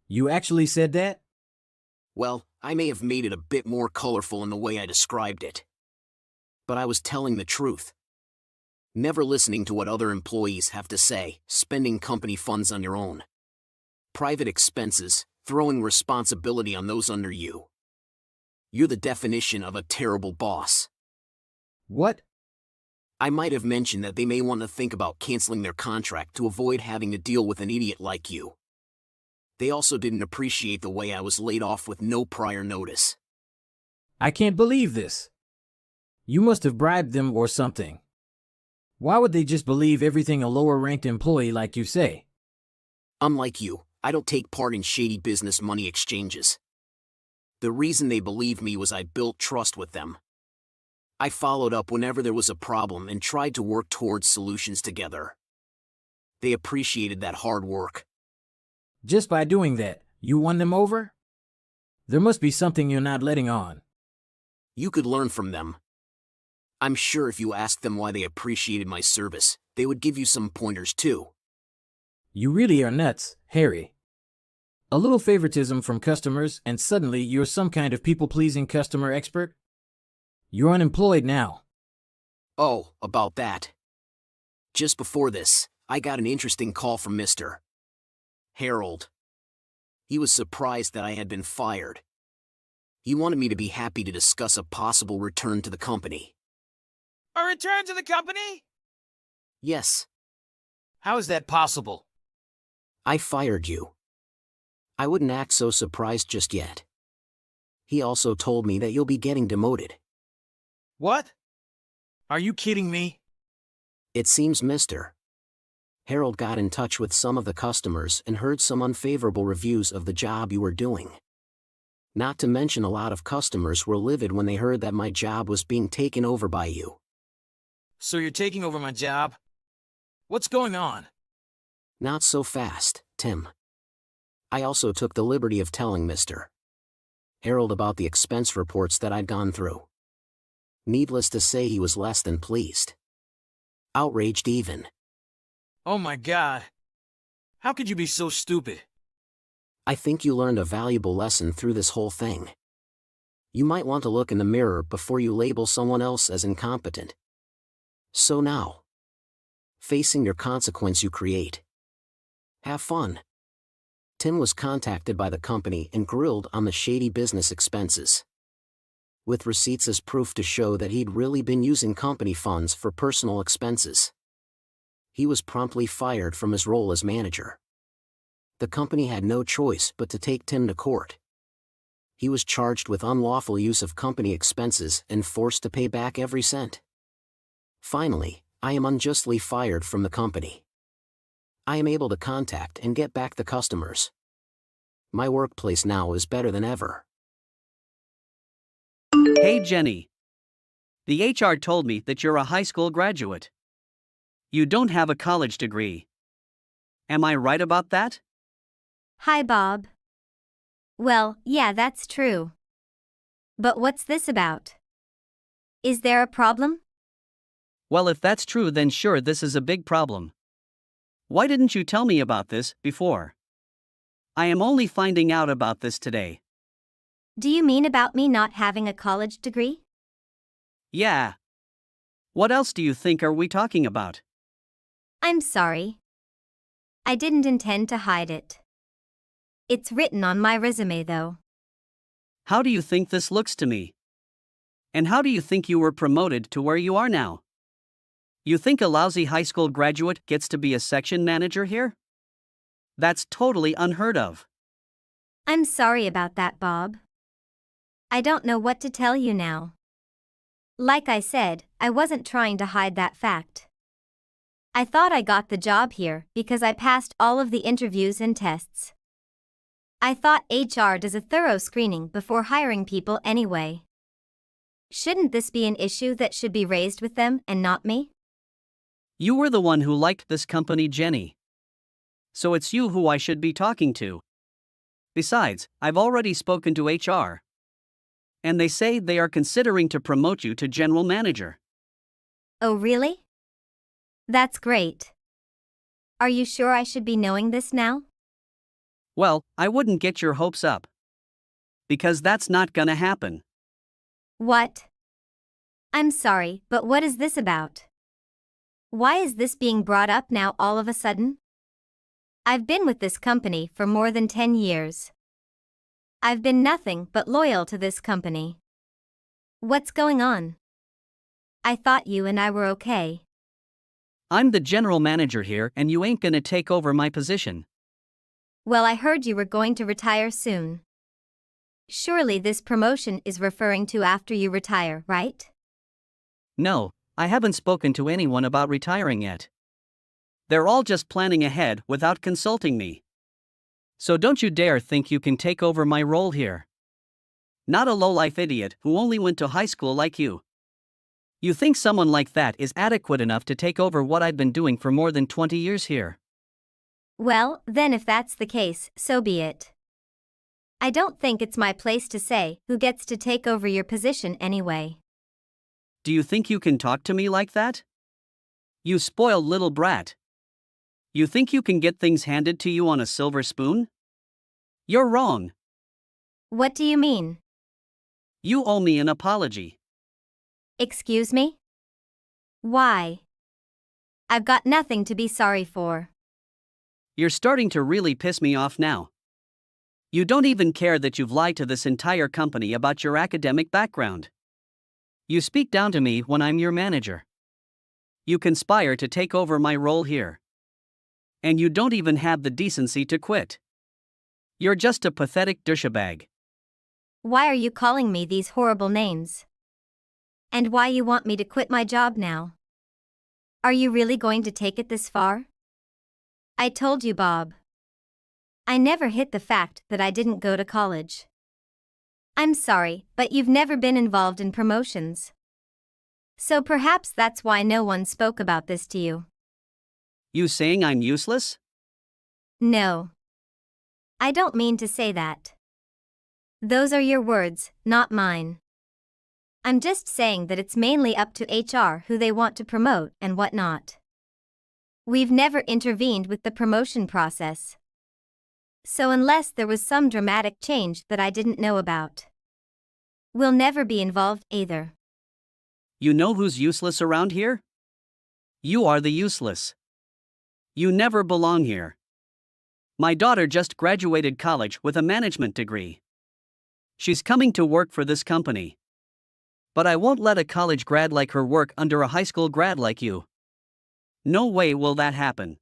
You actually said that? Well, I may have made it a bit more colorful in the way I described it. But I was telling the truth. Never listening to what other employees have to say, spending company funds on your own. Private expenses, throwing responsibility on those under you. You're the definition of a terrible boss. What? I might have mentioned that they may want to think about canceling their contract to avoid having to deal with an idiot like you. They also didn't appreciate the way I was laid off with no prior notice. I can't believe this. You must have bribed them or something. Why would they just believe everything a lower-ranked employee like you say? Unlike you, I don't take part in shady business money exchanges. The reason they believed me was I built trust with them. I followed up whenever there was a problem and tried to work towards solutions together. They appreciated that hard work. Just by doing that, you won them over? There must be something you're not letting on. You could learn from them. I'm sure if you asked them why they appreciated my service, they would give you some pointers too. You really are nuts, Harry. A little favoritism from customers and suddenly you're some kind of people-pleasing customer expert? You're unemployed now. Oh, about that. Just before this, I got an interesting call from Mr. Harold. He was surprised that I had been fired. He wanted me to be happy to discuss a possible return to the company. A return to the company? Yes. How is that possible? I fired you. I wouldn't act so surprised just yet. He also told me that you'll be getting demoted. What? Are you kidding me? It seems Mr. Harold got in touch with some of the customers and heard some unfavorable reviews of the job you were doing. Not to mention a lot of customers were livid when they heard that my job was being taken over by you. So you're taking over my job? What's going on? Not so fast, Tim. I also took the liberty of telling Mr. Harold about the expense reports that I'd gone through. Needless to say, he was less than pleased. Outraged even. Oh my God. How could you be so stupid? I think you learned a valuable lesson through this whole thing. You might want to look in the mirror before you label someone else as incompetent. So now, facing your consequence you create. Have fun. Tim was contacted by the company and grilled on the shady business expenses. With receipts as proof to show that he'd really been using company funds for personal expenses. He was promptly fired from his role as manager. The company had no choice but to take Tim to court. He was charged with unlawful use of company expenses and forced to pay back every cent. Finally, I am unjustly fired from the company. I am able to contact and get back the customers. My workplace now is better than ever. Hey Jenny. The HR told me that you're a high school graduate. You don't have a college degree. Am I right about that? Hi, Bob. Well, yeah, that's true. But what's this about? Is there a problem? Well, if that's true, then sure, this is a big problem. Why didn't you tell me about this before? I am only finding out about this today. Do you mean about me not having a college degree? Yeah. What else do you think are we talking about? I'm sorry. I didn't intend to hide it. It's written on my resume, though. How do you think this looks to me? And how do you think you were promoted to where you are now? You think a lousy high school graduate gets to be a section manager here? That's totally unheard of. I'm sorry about that, Bob. I don't know what to tell you now. Like I said, I wasn't trying to hide that fact. I thought I got the job here because I passed all of the interviews and tests. I thought HR does a thorough screening before hiring people anyway. Shouldn't this be an issue that should be raised with them and not me? You were the one who liked this company, Jenny. So it's you who I should be talking to. Besides, I've already spoken to HR. And they say they are considering to promote you to general manager. Oh, really? That's great. Are you sure I should be knowing this now? Well, I wouldn't get your hopes up. Because that's not gonna happen. What? I'm sorry, but what is this about? Why is this being brought up now all of a sudden? I've been with this company for more than 10 years. I've been nothing but loyal to this company. What's going on? I thought you and I were okay. I'm the general manager here and you ain't gonna take over my position. Well, I heard you were going to retire soon. Surely this promotion is referring to after you retire, right? No, I haven't spoken to anyone about retiring yet. They're all just planning ahead without consulting me. So don't you dare think you can take over my role here. Not a low-life idiot who only went to high school like you. You think someone like that is adequate enough to take over what I've been doing for more than 20 years here? Well, then if that's the case, so be it. I don't think it's my place to say who gets to take over your position anyway. Do you think you can talk to me like that? You spoiled little brat. You think you can get things handed to you on a silver spoon? You're wrong. What do you mean? You owe me an apology. Excuse me? Why? I've got nothing to be sorry for. You're starting to really piss me off now. You don't even care that you've lied to this entire company about your academic background. You speak down to me when I'm your manager. You conspire to take over my role here. And you don't even have the decency to quit. You're just a pathetic douchebag. Why are you calling me these horrible names? And why you want me to quit my job now? Are you really going to take it this far? I told you, Bob. I never hid the fact that I didn't go to college. I'm sorry, but you've never been involved in promotions. So perhaps that's why no one spoke about this to you. You saying I'm useless? No. I don't mean to say that. Those are your words, not mine. I'm just saying that it's mainly up to HR who they want to promote and what not. We've never intervened with the promotion process. So unless there was some dramatic change that I didn't know about, we'll never be involved either. You know who's useless around here? You are the useless. You never belong here. My daughter just graduated college with a management degree. She's coming to work for this company. But I won't let a college grad like her work under a high school grad like you. No way will that happen.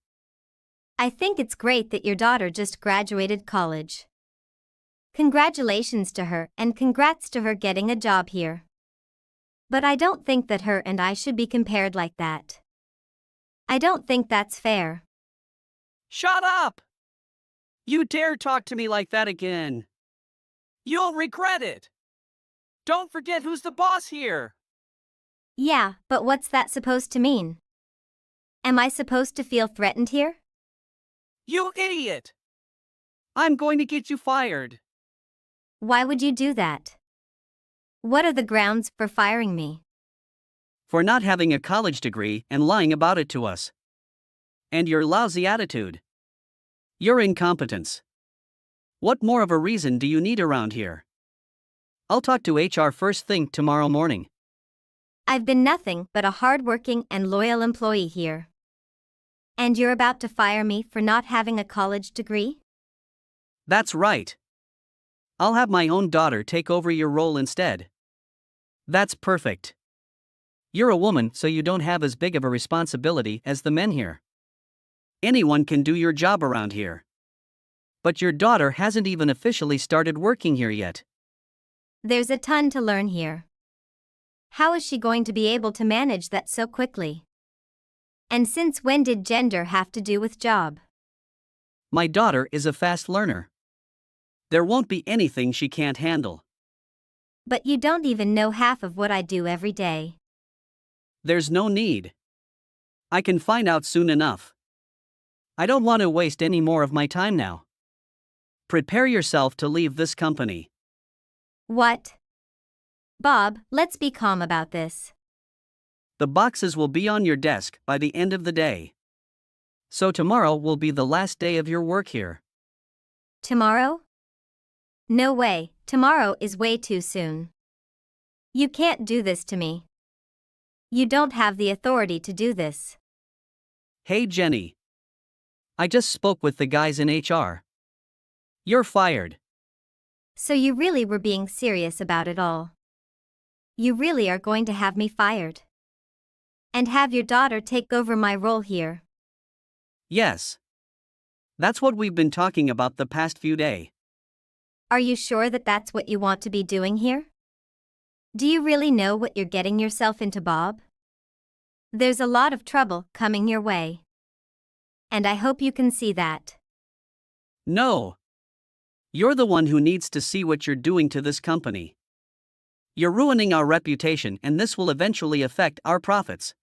I think it's great that your daughter just graduated college. Congratulations to her and congrats to her getting a job here. But I don't think that her and I should be compared like that. I don't think that's fair. Shut up! You dare talk to me like that again. You'll regret it. Don't forget who's the boss here. Yeah, but what's that supposed to mean? Am I supposed to feel threatened here? You idiot! I'm going to get you fired. Why would you do that? What are the grounds for firing me? For not having a college degree and lying about it to us. And your lousy attitude. Your incompetence. What more of a reason do you need around here? I'll talk to HR first thing tomorrow morning. I've been nothing but a hard-working and loyal employee here. And you're about to fire me for not having a college degree? That's right. I'll have my own daughter take over your role instead. That's perfect. You're a woman, so you don't have as big of a responsibility as the men here. Anyone can do your job around here. But your daughter hasn't even officially started working here yet. There's a ton to learn here. How is she going to be able to manage that so quickly? And since when did gender have to do with job? My daughter is a fast learner. There won't be anything she can't handle. But you don't even know half of what I do every day. There's no need. I can find out soon enough. I don't want to waste any more of my time now. Prepare yourself to leave this company. What? Bob, let's be calm about this. The boxes will be on your desk by the end of the day. So tomorrow will be the last day of your work here. Tomorrow? No way, tomorrow is way too soon. You can't do this to me. You don't have the authority to do this. Hey Jenny. I just spoke with the guys in HR. You're fired. So you really were being serious about it all. You really are going to have me fired. And have your daughter take over my role here. Yes. That's what we've been talking about the past few days. Are you sure that that's what you want to be doing here? Do you really know what you're getting yourself into, Bob? There's a lot of trouble coming your way. And I hope you can see that. No. You're the one who needs to see what you're doing to this company. You're ruining our reputation, and this will eventually affect our profits.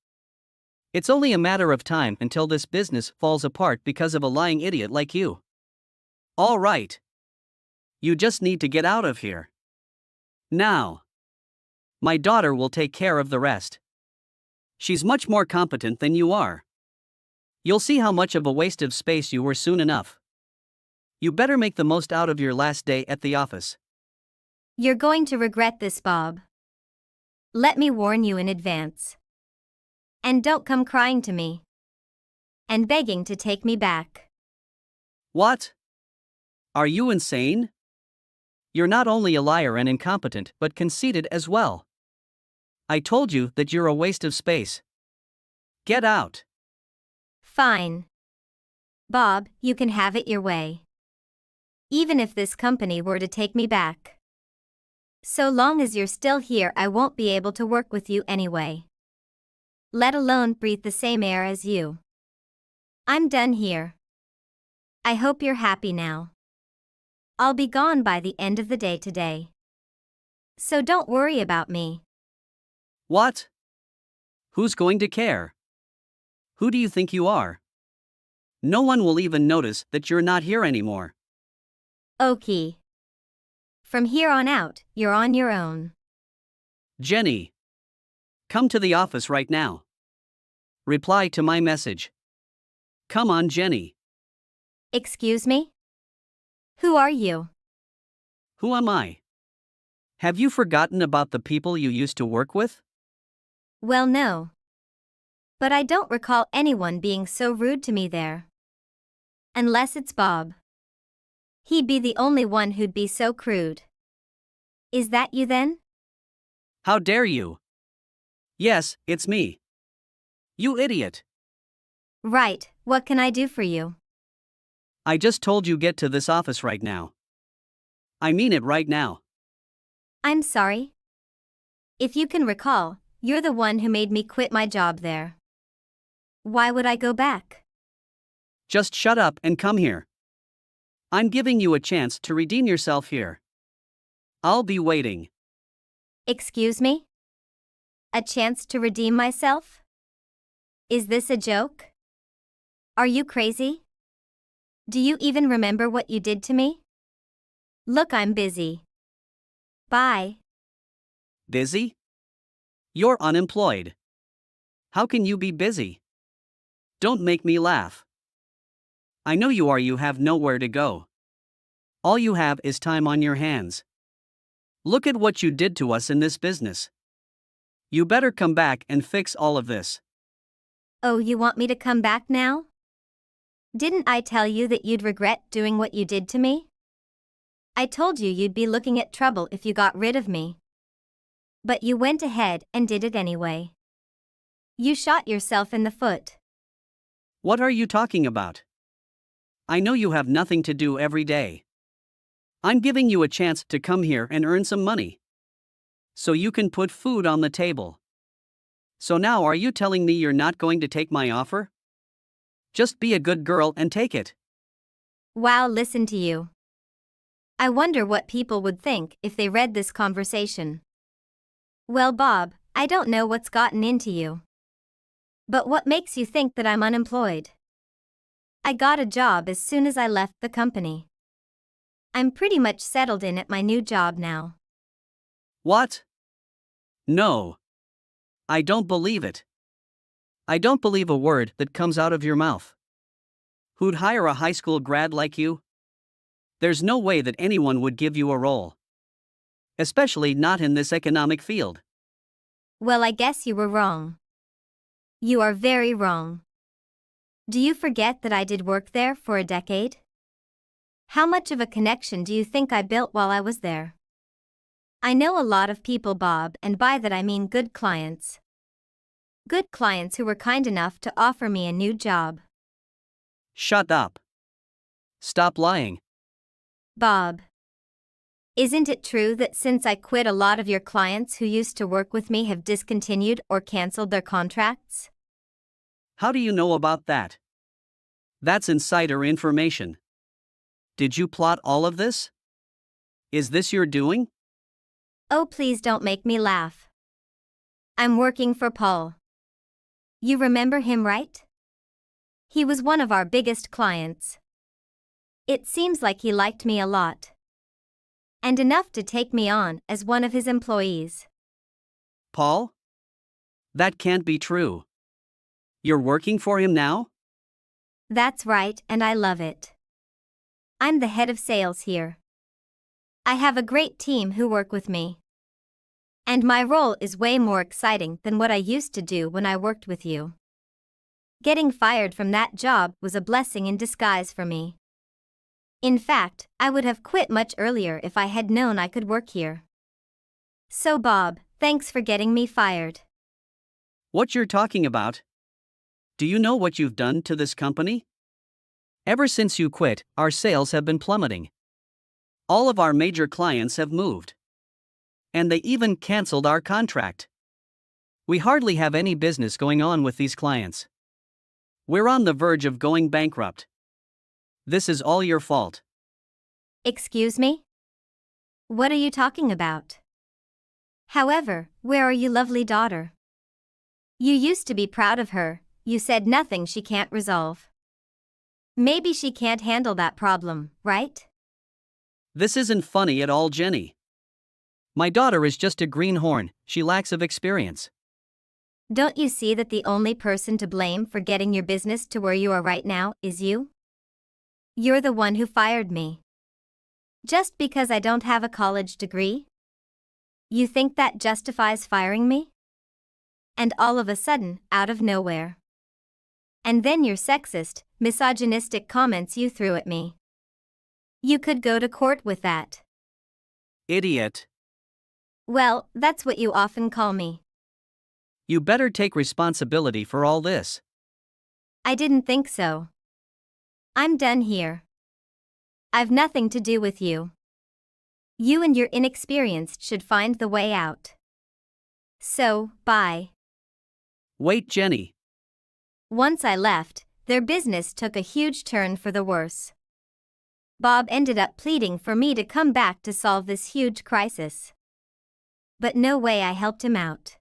It's only a matter of time until this business falls apart because of a lying idiot like you. All right. You just need to get out of here. Now. My daughter will take care of the rest. She's much more competent than you are. You'll see how much of a waste of space you were soon enough. You better make the most out of your last day at the office. You're going to regret this, Bob. Let me warn you in advance. And don't come crying to me. And begging to take me back. What? Are you insane? You're not only a liar and incompetent, but conceited as well. I told you that you're a waste of space. Get out. Fine. Bob, you can have it your way. Even if this company were to take me back. So long as you're still here, I won't be able to work with you anyway. Let alone breathe the same air as you. I'm done here. I hope you're happy now. I'll be gone by the end of the day today. So don't worry about me. What? Who's going to care? Who do you think you are? No one will even notice that you're not here anymore. Okay. From here on out, you're on your own. Jenny. Come to the office right now. Reply to my message. Come on, Jenny. Excuse me? Who are you? Who am I? Have you forgotten about the people you used to work with? Well, no. But I don't recall anyone being so rude to me there. Unless it's Bob. He'd be the only one who'd be so crude. Is that you then? How dare you? Yes, it's me. You idiot. Right, what can I do for you? I just told you get to this office right now. I mean it right now. I'm sorry. If you can recall, you're the one who made me quit my job there. Why would I go back? Just shut up and come here. I'm giving you a chance to redeem yourself here. I'll be waiting. Excuse me? A chance to redeem myself? Is this a joke? Are you crazy? Do you even remember what you did to me? Look, I'm busy. Bye. Busy? You're unemployed. How can you be busy? Don't make me laugh. I know you are. You have nowhere to go. All you have is time on your hands. Look at what you did to us in this business. You better come back and fix all of this. Oh, you want me to come back now? Didn't I tell you that you'd regret doing what you did to me? I told you you'd be looking at trouble if you got rid of me. But you went ahead and did it anyway. You shot yourself in the foot. What are you talking about? I know you have nothing to do every day. I'm giving you a chance to come here and earn some money. So you can put food on the table. So now are you telling me you're not going to take my offer? Just be a good girl and take it. Wow, listen to you. I wonder what people would think if they read this conversation. Well, Bob, I don't know what's gotten into you. But what makes you think that I'm unemployed? I got a job as soon as I left the company. I'm pretty much settled in at my new job now. What? No. I don't believe it. I don't believe a word that comes out of your mouth. Who'd hire a high school grad like you? There's no way that anyone would give you a role. Especially not in this economic field. Well, I guess you were wrong. You are very wrong. Do you forget that I did work there for a decade? How much of a connection do you think I built while I was there? I know a lot of people, Bob, and by that I mean good clients. Good clients who were kind enough to offer me a new job. Shut up. Stop lying. Bob. Isn't it true that since I quit, a lot of your clients who used to work with me have discontinued or canceled their contracts? How do you know about that? That's insider information. Did you plot all of this? Is this your doing? Oh, please don't make me laugh. I'm working for Paul. You remember him, right? He was one of our biggest clients. It seems like he liked me a lot. And enough to take me on as one of his employees. Paul? That can't be true. You're working for him now? That's right, and I love it. I'm the head of sales here. I have a great team who work with me. And my role is way more exciting than what I used to do when I worked with you. Getting fired from that job was a blessing in disguise for me. In fact, I would have quit much earlier if I had known I could work here. So Bob, thanks for getting me fired. What you're talking about? Do you know what you've done to this company? Ever since you quit, our sales have been plummeting. All of our major clients have moved. And they even canceled our contract. We hardly have any business going on with these clients. We're on the verge of going bankrupt. This is all your fault. Excuse me? What are you talking about? However, where are you, lovely daughter? You used to be proud of her. You said nothing she can't resolve. Maybe she can't handle that problem, right? This isn't funny at all, Jenny. My daughter is just a greenhorn. She lacks of experience. Don't you see that the only person to blame for getting your business to where you are right now is you? You're the one who fired me. Just because I don't have a college degree? You think that justifies firing me? And all of a sudden, out of nowhere. And then your sexist, misogynistic comments you threw at me. You could go to court with that. Idiot. Well, that's what you often call me. You better take responsibility for all this. I didn't think so. I'm done here. I've nothing to do with you. You and your inexperience should find the way out. So, bye. Wait, Jenny. Once I left, their business took a huge turn for the worse. Bob ended up pleading for me to come back to solve this huge crisis. But no way I helped him out.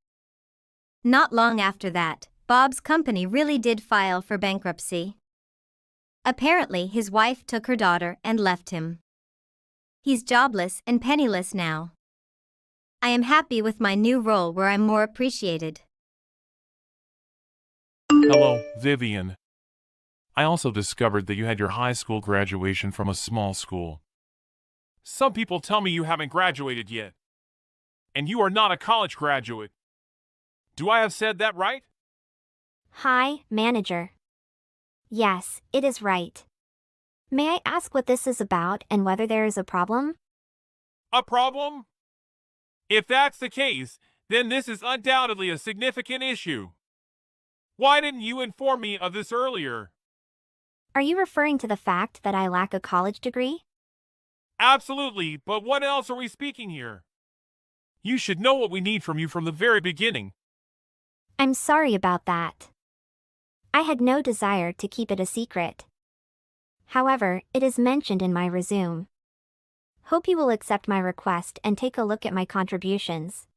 Not long after that, Bob's company really did file for bankruptcy. Apparently, his wife took her daughter and left him. He's jobless and penniless now. I am happy with my new role where I'm more appreciated. Hello, Vivian. I also discovered that you had your high school graduation from a small school. Some people tell me you haven't graduated yet. And you are not a college graduate. Do I have said that right? Hi, manager. Yes, it is right. May I ask what this is about and whether there is a problem? A problem? If that's the case, then this is undoubtedly a significant issue. Why didn't you inform me of this earlier? Are you referring to the fact that I lack a college degree? Absolutely, but what else are we speaking here? You should know what we need from you from the very beginning. I'm sorry about that. I had no desire to keep it a secret. However, it is mentioned in my resume. Hope you will accept my request and take a look at my contributions.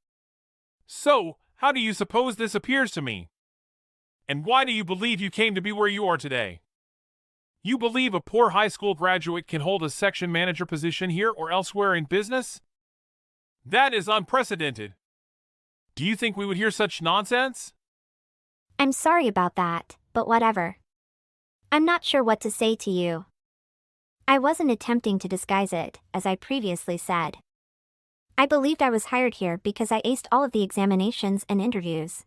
So, how do you suppose this appears to me? And why do you believe you came to be where you are today? You believe a poor high school graduate can hold a section manager position here or elsewhere in business? That is unprecedented. Do you think we would hear such nonsense? I'm sorry about that, but whatever. I'm not sure what to say to you. I wasn't attempting to disguise it, as I previously said. I believed I was hired here because I aced all of the examinations and interviews.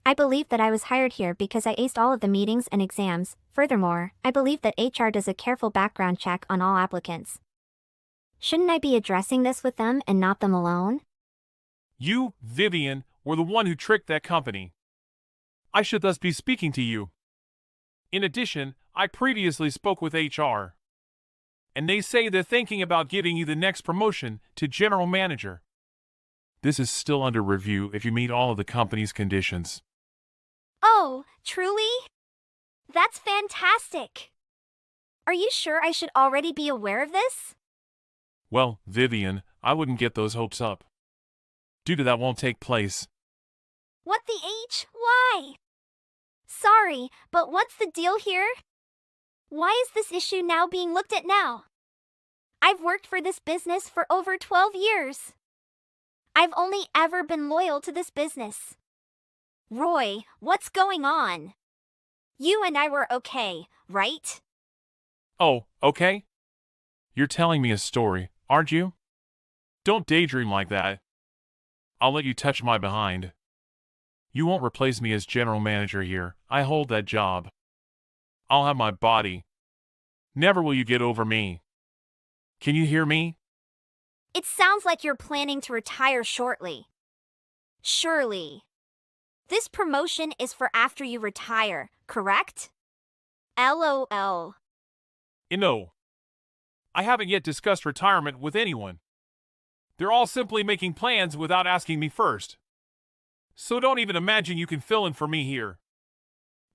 I believe that I was hired here because I aced all of the meetings and exams. Furthermore, I believe that HR does a careful background check on all applicants. Shouldn't I be addressing this with them and not them alone? You, Vivian, were the one who tricked that company. I should thus be speaking to you. In addition, I previously spoke with HR. And they say they're thinking about giving you the next promotion to general manager. This is still under review if you meet all of the company's conditions. Oh, truly? That's fantastic! Are you sure I should already be aware of this? Well, Vivian, I wouldn't get those hopes up. Due to that won't take place. What the H? Why? Sorry, but what's the deal here? Why is this issue now being looked at now? I've worked for this business for over 12 years. I've only ever been loyal to this business. Roy, what's going on? You and I were okay, right? Oh, okay? You're telling me a story, aren't you? Don't daydream like that. I'll let you touch my behind. You won't replace me as general manager here. I hold that job. I'll have my body. Never will you get over me. Can you hear me? It sounds like you're planning to retire shortly. Surely. This promotion is for after you retire, correct? LOL. No. I haven't yet discussed retirement with anyone. They're all simply making plans without asking me first. So don't even imagine you can fill in for me here.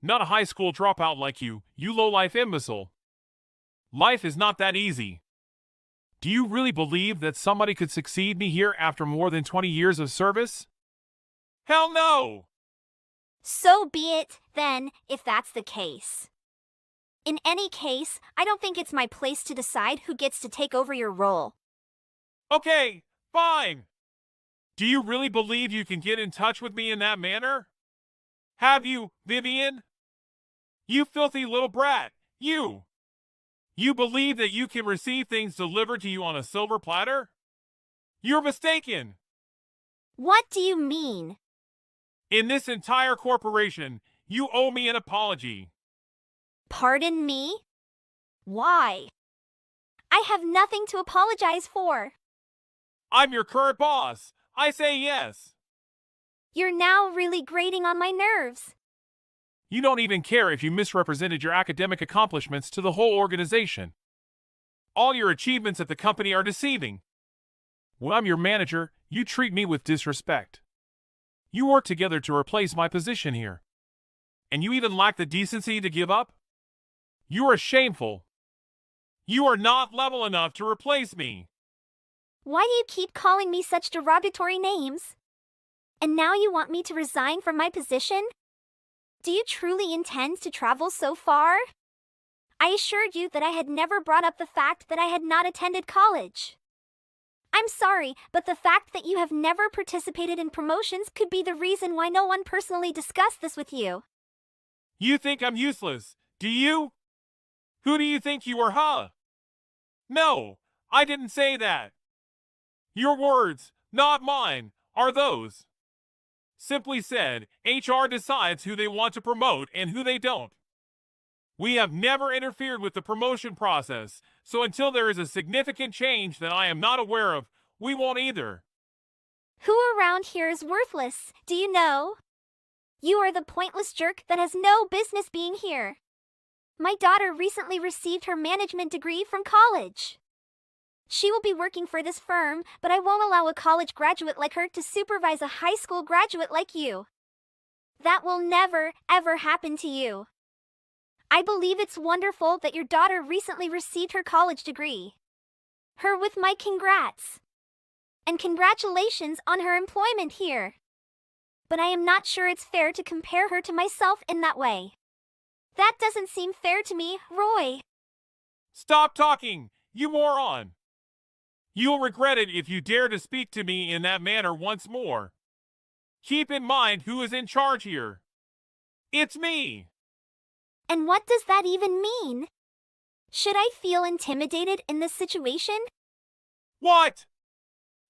Not a high school dropout like you low-life imbecile. Life is not that easy. Do you really believe that somebody could succeed me here after more than 20 years of service? Hell no! So be it, then, if that's the case. In any case, I don't think it's my place to decide who gets to take over your role. Okay, fine. Do you really believe you can get in touch with me in that manner? Have you, Vivian? You filthy little brat, you! You believe that you can receive things delivered to you on a silver platter? You're mistaken! What do you mean? In this entire corporation, you owe me an apology. Pardon me? Why? I have nothing to apologize for. I'm your current boss. I say yes. You're now really grating on my nerves. You don't even care if you misrepresented your academic accomplishments to the whole organization. All your achievements at the company are deceiving. When I'm your manager, you treat me with disrespect. You work together to replace my position here. And you even lack the decency to give up? You are shameful. You are not level enough to replace me. Why do you keep calling me such derogatory names? And now you want me to resign from my position? Do you truly intend to travel so far? I assured you that I had never brought up the fact that I had not attended college. I'm sorry, but the fact that you have never participated in promotions could be the reason why no one personally discussed this with you. You think I'm useless, do you? Who do you think you are, huh? No, I didn't say that. Your words, not mine, are those. Simply said, HR decides who they want to promote and who they don't. We have never interfered with the promotion process, so until there is a significant change that I am not aware of, we won't either. Who around here is worthless, do you know? You are the pointless jerk that has no business being here. My daughter recently received her management degree from college. She will be working for this firm, but I won't allow a college graduate like her to supervise a high school graduate like you. That will never, ever happen to you. I believe it's wonderful that your daughter recently received her college degree. Her with my congrats. And congratulations on her employment here. But I am not sure it's fair to compare her to myself in that way. That doesn't seem fair to me, Roy. Stop talking, you moron! You'll regret it if you dare to speak to me in that manner once more. Keep in mind who is in charge here. It's me! And what does that even mean? Should I feel intimidated in this situation? What?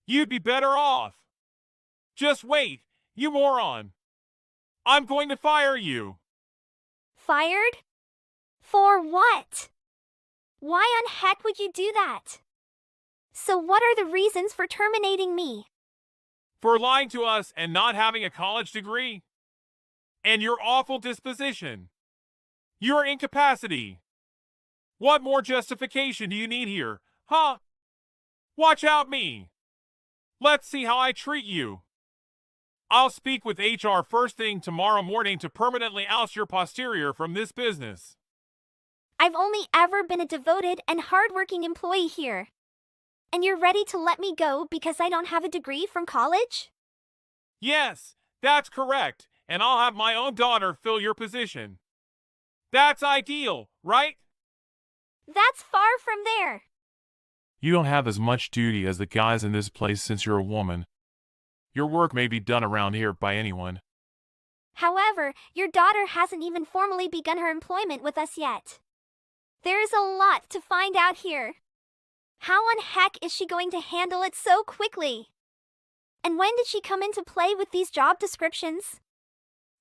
You'd be better off. Just wait, you moron. I'm going to fire you. Fired? For what? Why on heck would you do that? So what are the reasons for terminating me? For lying to us and not having a college degree. And your awful disposition. Your incapacity. What more justification do you need here, huh? Watch out me. Let's see how I treat you. I'll speak with HR first thing tomorrow morning to permanently oust your posterior from this business. I've only ever been a devoted and hardworking employee here. And you're ready to let me go because I don't have a degree from college? Yes, that's correct, and I'll have my own daughter fill your position. That's ideal, right? That's far from there. You don't have as much duty as the guys in this place since you're a woman. Your work may be done around here by anyone. However, your daughter hasn't even formally begun her employment with us yet. There's a lot to find out here. How on heck is she going to handle it so quickly? And when did she come into play with these job descriptions?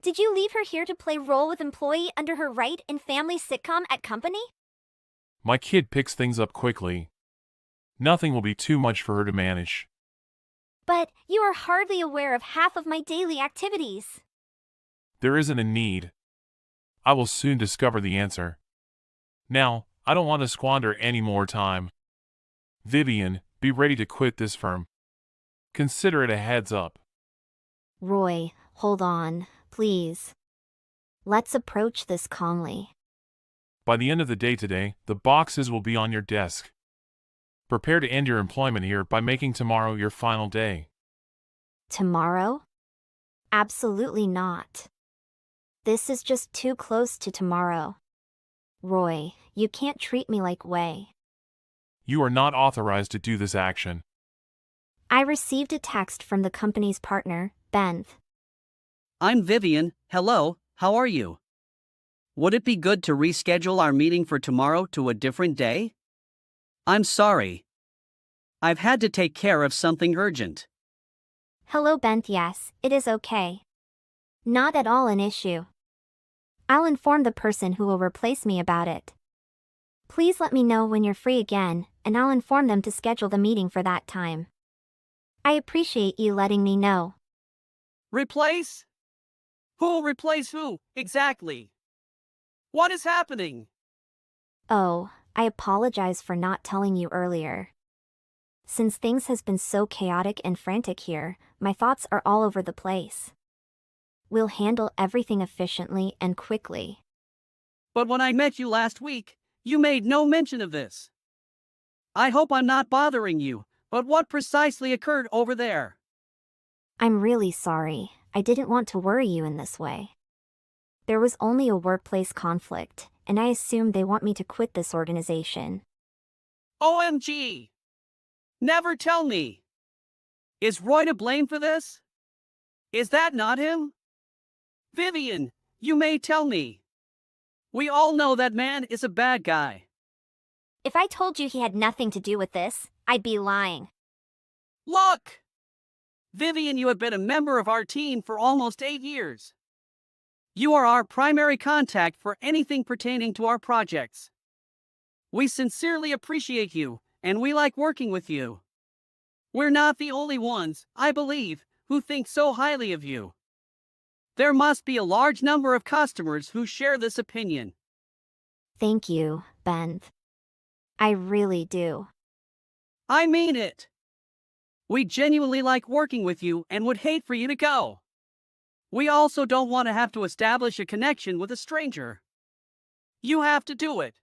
Did you leave her here to play role with employee under her right in family sitcom at company? My kid picks things up quickly. Nothing will be too much for her to manage. But you are hardly aware of half of my daily activities. There isn't a need. I will soon discover the answer. Now, I don't want to squander any more time. Vivian, be ready to quit this firm. Consider it a heads up. Roy, hold on, please. Let's approach this calmly. By the end of the day today, the boxes will be on your desk. Prepare to end your employment here by making tomorrow your final day. Tomorrow? Absolutely not. This is just too close to tomorrow. Roy, you can't treat me like way. You are not authorized to do this action. I received a text from the company's partner, Ben. I'm Vivian. Hello, how are you? Would it be good to reschedule our meeting for tomorrow to a different day? I'm sorry. I've had to take care of something urgent. Hello, Ben. Yes, it is okay. Not at all an issue. I'll inform the person who will replace me about it. Please let me know when you're free again, and I'll inform them to schedule the meeting for that time. I appreciate you letting me know. Replace? Who'll replace who, exactly? What is happening? Oh, I apologize for not telling you earlier. Since things has been so chaotic and frantic here, my thoughts are all over the place. We'll handle everything efficiently and quickly. But when I met you last week, you made no mention of this. I hope I'm not bothering you, but what precisely occurred over there? I'm really sorry. I didn't want to worry you in this way. There was only a workplace conflict, and I assumed they want me to quit this organization. OMG! Never tell me! Is Roy to blame for this? Is that not him? Vivian, you may tell me. We all know that man is a bad guy. If I told you he had nothing to do with this, I'd be lying. Look! Vivian, you have been a member of our team for almost 8 years. You are our primary contact for anything pertaining to our projects. We sincerely appreciate you, and we like working with you. We're not the only ones, I believe, who think so highly of you. There must be a large number of customers who share this opinion. Thank you, Ben. I really do. I mean it. We genuinely like working with you and would hate for you to go. We also don't want to have to establish a connection with a stranger. You have to do it.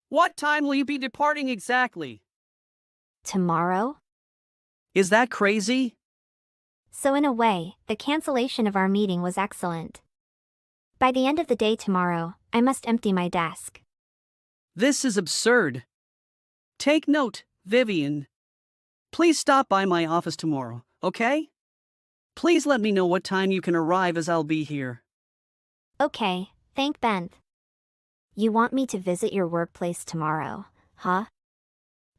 What time will you be departing exactly? Tomorrow? Is that crazy? So in a way, the cancellation of our meeting was excellent. By the end of the day tomorrow, I must empty my desk. This is absurd. Take note, Vivian. Please stop by my office tomorrow, okay? Please let me know what time you can arrive as I'll be here. Okay, thank Ben. You want me to visit your workplace tomorrow, huh?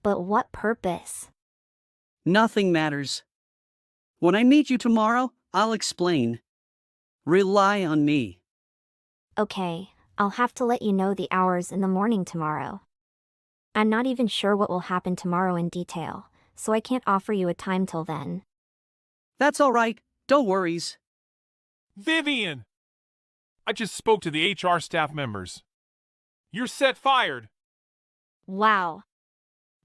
But what purpose? Nothing matters. When I meet you tomorrow, I'll explain. Rely on me. Okay, I'll have to let you know the hours in the morning tomorrow. I'm not even sure what will happen tomorrow in detail, so I can't offer you a time till then. That's all right, don't worries. Vivian! I just spoke to the HR staff members. You're set fired. Wow.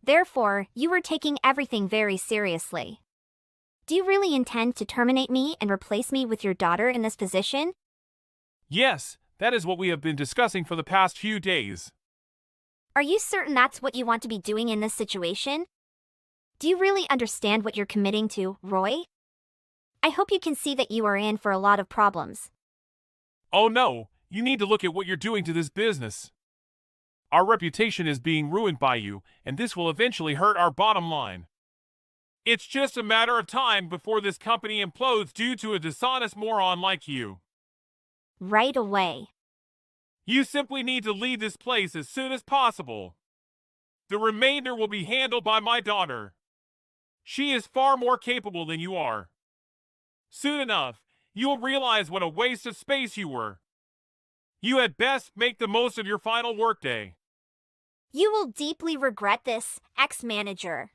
Therefore, you were taking everything very seriously. Do you really intend to terminate me and replace me with your daughter in this position? Yes, that is what we have been discussing for the past few days. Are you certain that's what you want to be doing in this situation? Do you really understand what you're committing to, Roy? I hope you can see that you are in for a lot of problems. Oh no, you need to look at what you're doing to this business. Our reputation is being ruined by you, and this will eventually hurt our bottom line. It's just a matter of time before this company implodes due to a dishonest moron like you. Right away. You simply need to leave this place as soon as possible. The remainder will be handled by my daughter. She is far more capable than you are. Soon enough, you'll realize what a waste of space you were. You had best make the most of your final workday. You will deeply regret this, ex-manager.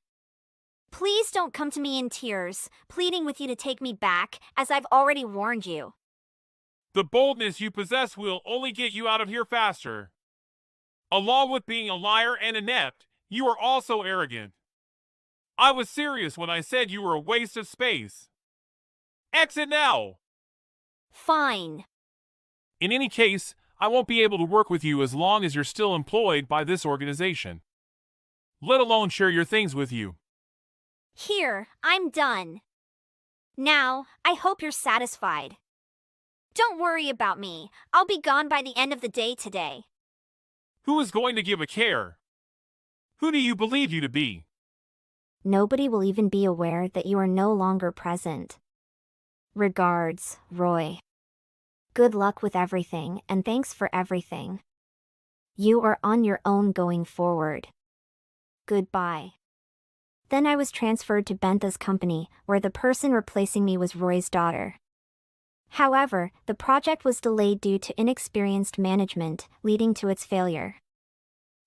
Please don't come to me in tears, pleading with you to take me back, as I've already warned you. The boldness you possess will only get you out of here faster. Along with being a liar and inept, you are also arrogant. I was serious when I said you were a waste of space. Exit now! Fine. In any case, I won't be able to work with you as long as you're still employed by this organization. Let alone share your things with you. Here, I'm done. Now, I hope you're satisfied. Don't worry about me. I'll be gone by the end of the day today. Who is going to give a care? Who do you believe you to be? Nobody will even be aware that you are no longer present. Regards, Roy. Good luck with everything, and thanks for everything. You are on your own going forward. Goodbye. Then I was transferred to Bentha's company, where the person replacing me was Roy's daughter. However, the project was delayed due to inexperienced management, leading to its failure.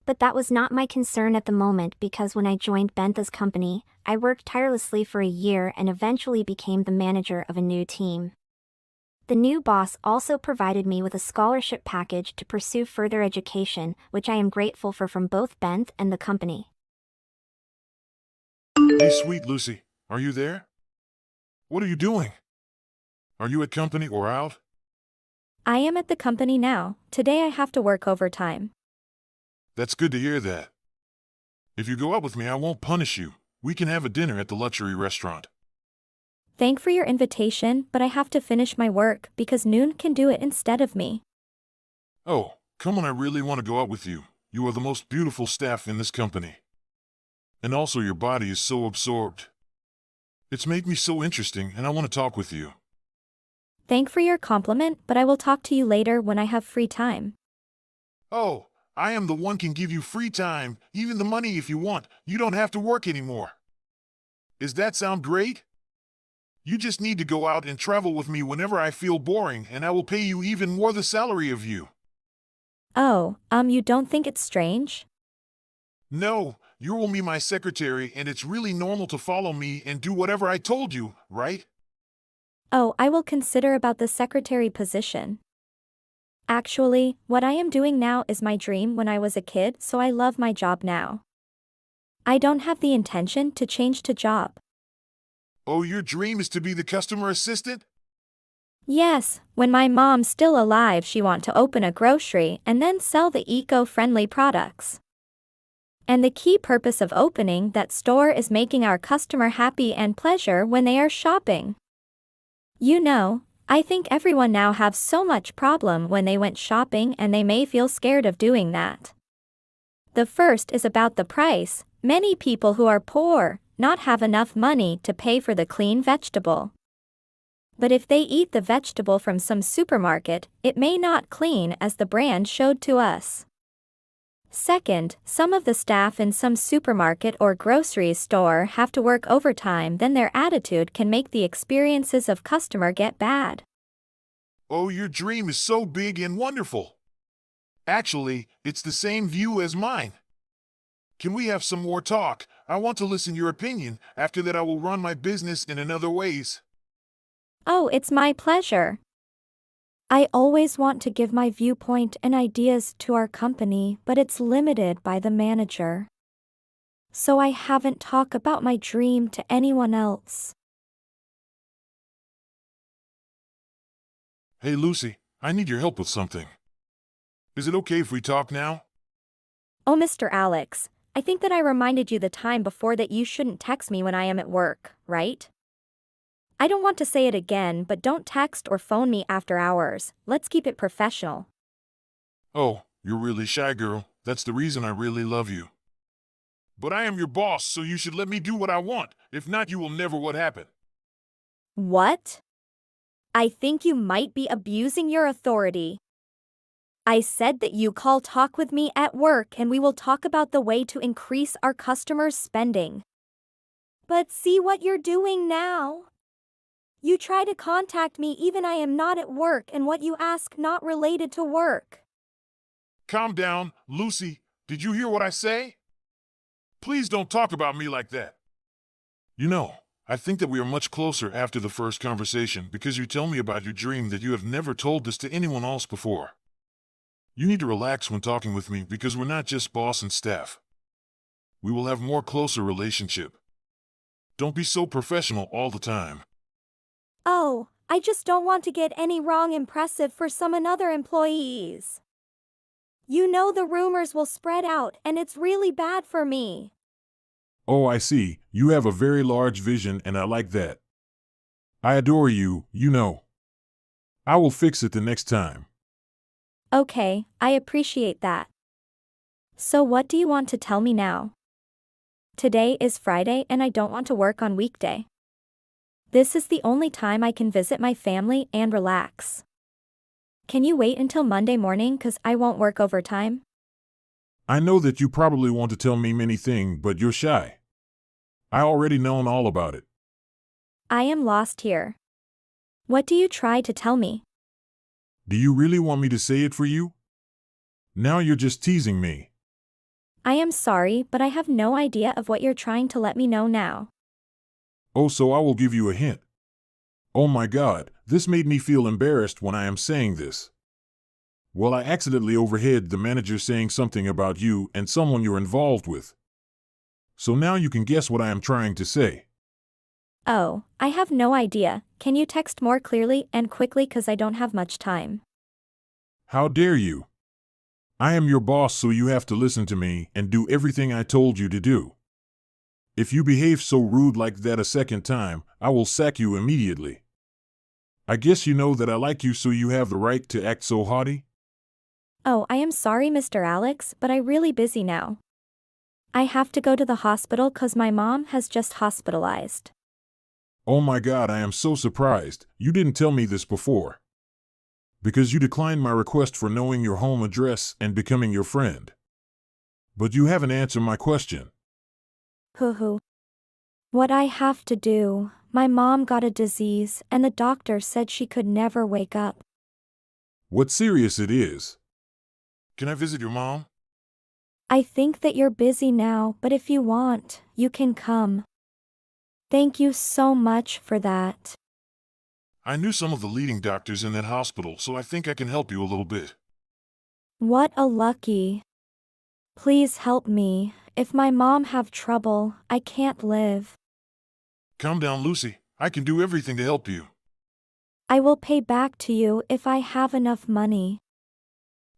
But that was not my concern at the moment because when I joined Bentha's company, I worked tirelessly for a year and eventually became the manager of a new team. The new boss also provided me with a scholarship package to pursue further education, which I am grateful for from both Bentha and the company. Hey, sweet Lucy, are you there? What are you doing? Are you at company or out? I am at the company now. Today I have to work overtime. That's good to hear that. If you go out with me, I won't punish you. We can have a dinner at the luxury restaurant. Thank for your invitation, but I have to finish my work because Noon can do it instead of me. Oh, come on, I really want to go out with you. You are the most beautiful staff in this company. And also your body is so absorbed. It's made me so interesting and I want to talk with you. Thank for your compliment, but I will talk to you later when I have free time. Oh, I am the one can give you free time, even the money if you want. You don't have to work anymore. Does that sound great? You just need to go out and travel with me whenever I feel boring and I will pay you even more the salary of you. Oh, you don't think it's strange? No, you will be my secretary and it's really normal to follow me and do whatever I told you, right? Oh, I will consider about the secretary position. Actually, what I am doing now is my dream when I was a kid, so I love my job now. I don't have the intention to change to job. Oh, your dream is to be the customer assistant? Yes, when my mom's still alive she want to open a grocery and then sell the eco-friendly products. And the key purpose of opening that store is making our customer happy and pleasure when they are shopping. You know, I think everyone now have so much problem when they went shopping and they may feel scared of doing that. The first is about the price. Many people who are poor not have enough money to pay for the clean vegetable. But if they eat the vegetable from some supermarket, it may not clean as the brand showed to us. Second, some of the staff in some supermarket or grocery store have to work overtime, then their attitude can make the experiences of customer get bad. Oh, your dream is so big and wonderful. Actually, it's the same view as mine. Can we have some more talk? I want to listen your opinion. After that I will run my business in another ways. Oh, it's my pleasure. I always want to give my viewpoint and ideas to our company, but it's limited by the manager. So I haven't talked about my dream to anyone else. Hey Lucy, I need your help with something. Is it okay if we talk now? Oh, Mr. Alex, I think that I reminded you the time before that you shouldn't text me when I am at work, right? I don't want to say it again, but don't text or phone me after hours. Let's keep it professional. Oh, you're really shy, girl. That's the reason I really love you. But I am your boss, so you should let me do what I want. If not, you will never what happen. What? I think you might be abusing your authority. I said that you call talk with me at work and we will talk about the way to increase our customers' spending. But see what you're doing now. You try to contact me even I am not at work and what you ask not related to work. Calm down, Lucy. Did you hear what I say? Please don't talk about me like that. You know, I think that we are much closer after the first conversation because you tell me about your dream that you have never told this to anyone else before. You need to relax when talking with me because we're not just boss and staff. We will have more closer relationship. Don't be so professional all the time. Oh, I just don't want to get any wrong impressive for some another employees. You know the rumors will spread out and it's really bad for me. Oh, I see. You have a very large vision and I like that. I adore you, you know. I will fix it the next time. Okay, I appreciate that. So what do you want to tell me now? Today is Friday and I don't want to work on weekday. This is the only time I can visit my family and relax. Can you wait until Monday morning cause I won't work overtime? I know that you probably want to tell me many things, but you're shy. I already known all about it. I am lost here. What do you try to tell me? Do you really want me to say it for you? Now you're just teasing me. I am sorry, but I have no idea of what you're trying to let me know now. Oh, so I will give you a hint. Oh my God, this made me feel embarrassed when I am saying this. Well, I accidentally overheard the manager saying something about you and someone you're involved with. So now you can guess what I am trying to say. Oh, I have no idea. Can you text more clearly and quickly cause I don't have much time? How dare you? I am your boss, so you have to listen to me and do everything I told you to do. If you behave so rude like that a second time, I will sack you immediately. I guess you know that I like you, so you have the right to act so haughty? Oh, I am sorry, Mr. Alex, but I'm really busy now. I have to go to the hospital cause my mom has just hospitalized. Oh my God, I am so surprised. You didn't tell me this before. Because you declined my request for knowing your home address and becoming your friend. But you haven't answered my question. Hoo. What I have to do, my mom got a disease and the doctor said she could never wake up. What serious it is? Can I visit your mom? I think that you're busy now, but if you want, you can come. Thank you so much for that. I knew some of the leading doctors in that hospital, so I think I can help you a little bit. What a lucky. Please help me. If my mom have trouble, I can't live. Calm down, Lucy. I can do everything to help you. I will pay back to you if I have enough money.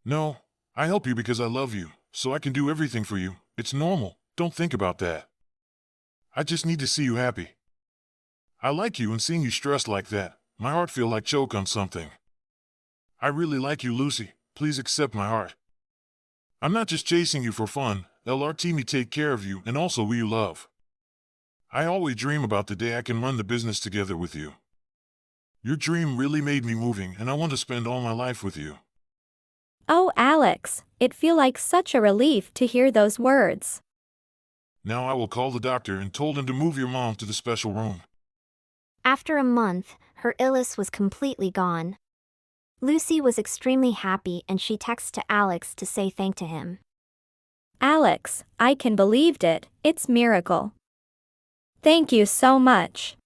No, I help you because I love you, so I can do everything for you. It's normal. Don't think about that. I just need to see you happy. I like you, and seeing you stressed like that, my heart feel like choke on something. I really like you, Lucy. Please accept my heart. I'm not just chasing you for fun. LRT me take care of you and also who you love. I always dream about the day I can run the business together with you. Your dream really made me moving, and I want to spend all my life with you. Oh, Alex, it feel like such a relief to hear those words. Now I will call the doctor and told him to move your mom to the special room. After a month, her illness was completely gone. Lucy was extremely happy and she texted to Alex to say thank to him. Alex, I can believed it. It's miracle. Thank you so much.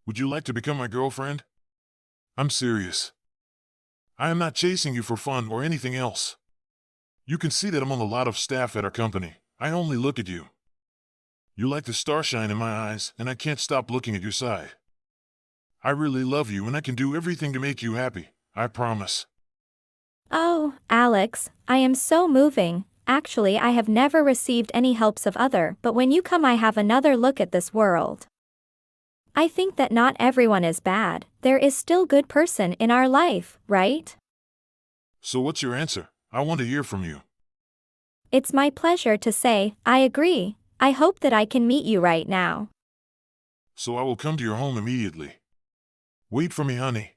Would you like to become my girlfriend? I'm serious. I am not chasing you for fun or anything else. You can see that I'm on a lot of staff at our company. I only look at you. You're like the starshine in my eyes, and I can't stop looking at your side. I really love you, and I can do everything to make you happy. I promise. Oh, Alex, I am so moving. Actually, I have never received any helps of other, but when you come I have another look at this world. I think that not everyone is bad. There is still good person in our life, right? So what's your answer? I want to hear from you. It's my pleasure to say, I agree. I hope that I can meet you right now. So I will come to your home immediately. Wait for me, honey.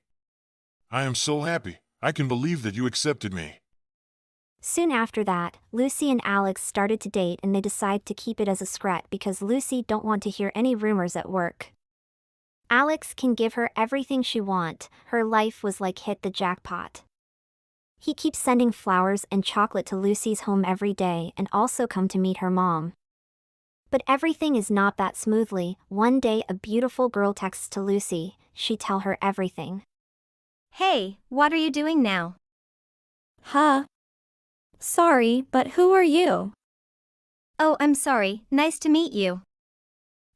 I am so happy. I can believe that you accepted me. Soon after that, Lucy and Alex started to date and they decide to keep it as a secret because Lucy don't want to hear any rumors at work. Alex can give her everything she want. Her life was like hit the jackpot. He keeps sending flowers and chocolate to Lucy's home every day and also come to meet her mom. But everything is not that smoothly. One day a beautiful girl texts to Lucy. She tell her everything. Hey, what are you doing now? Huh? Sorry, but who are you? Oh, I'm sorry. Nice to meet you.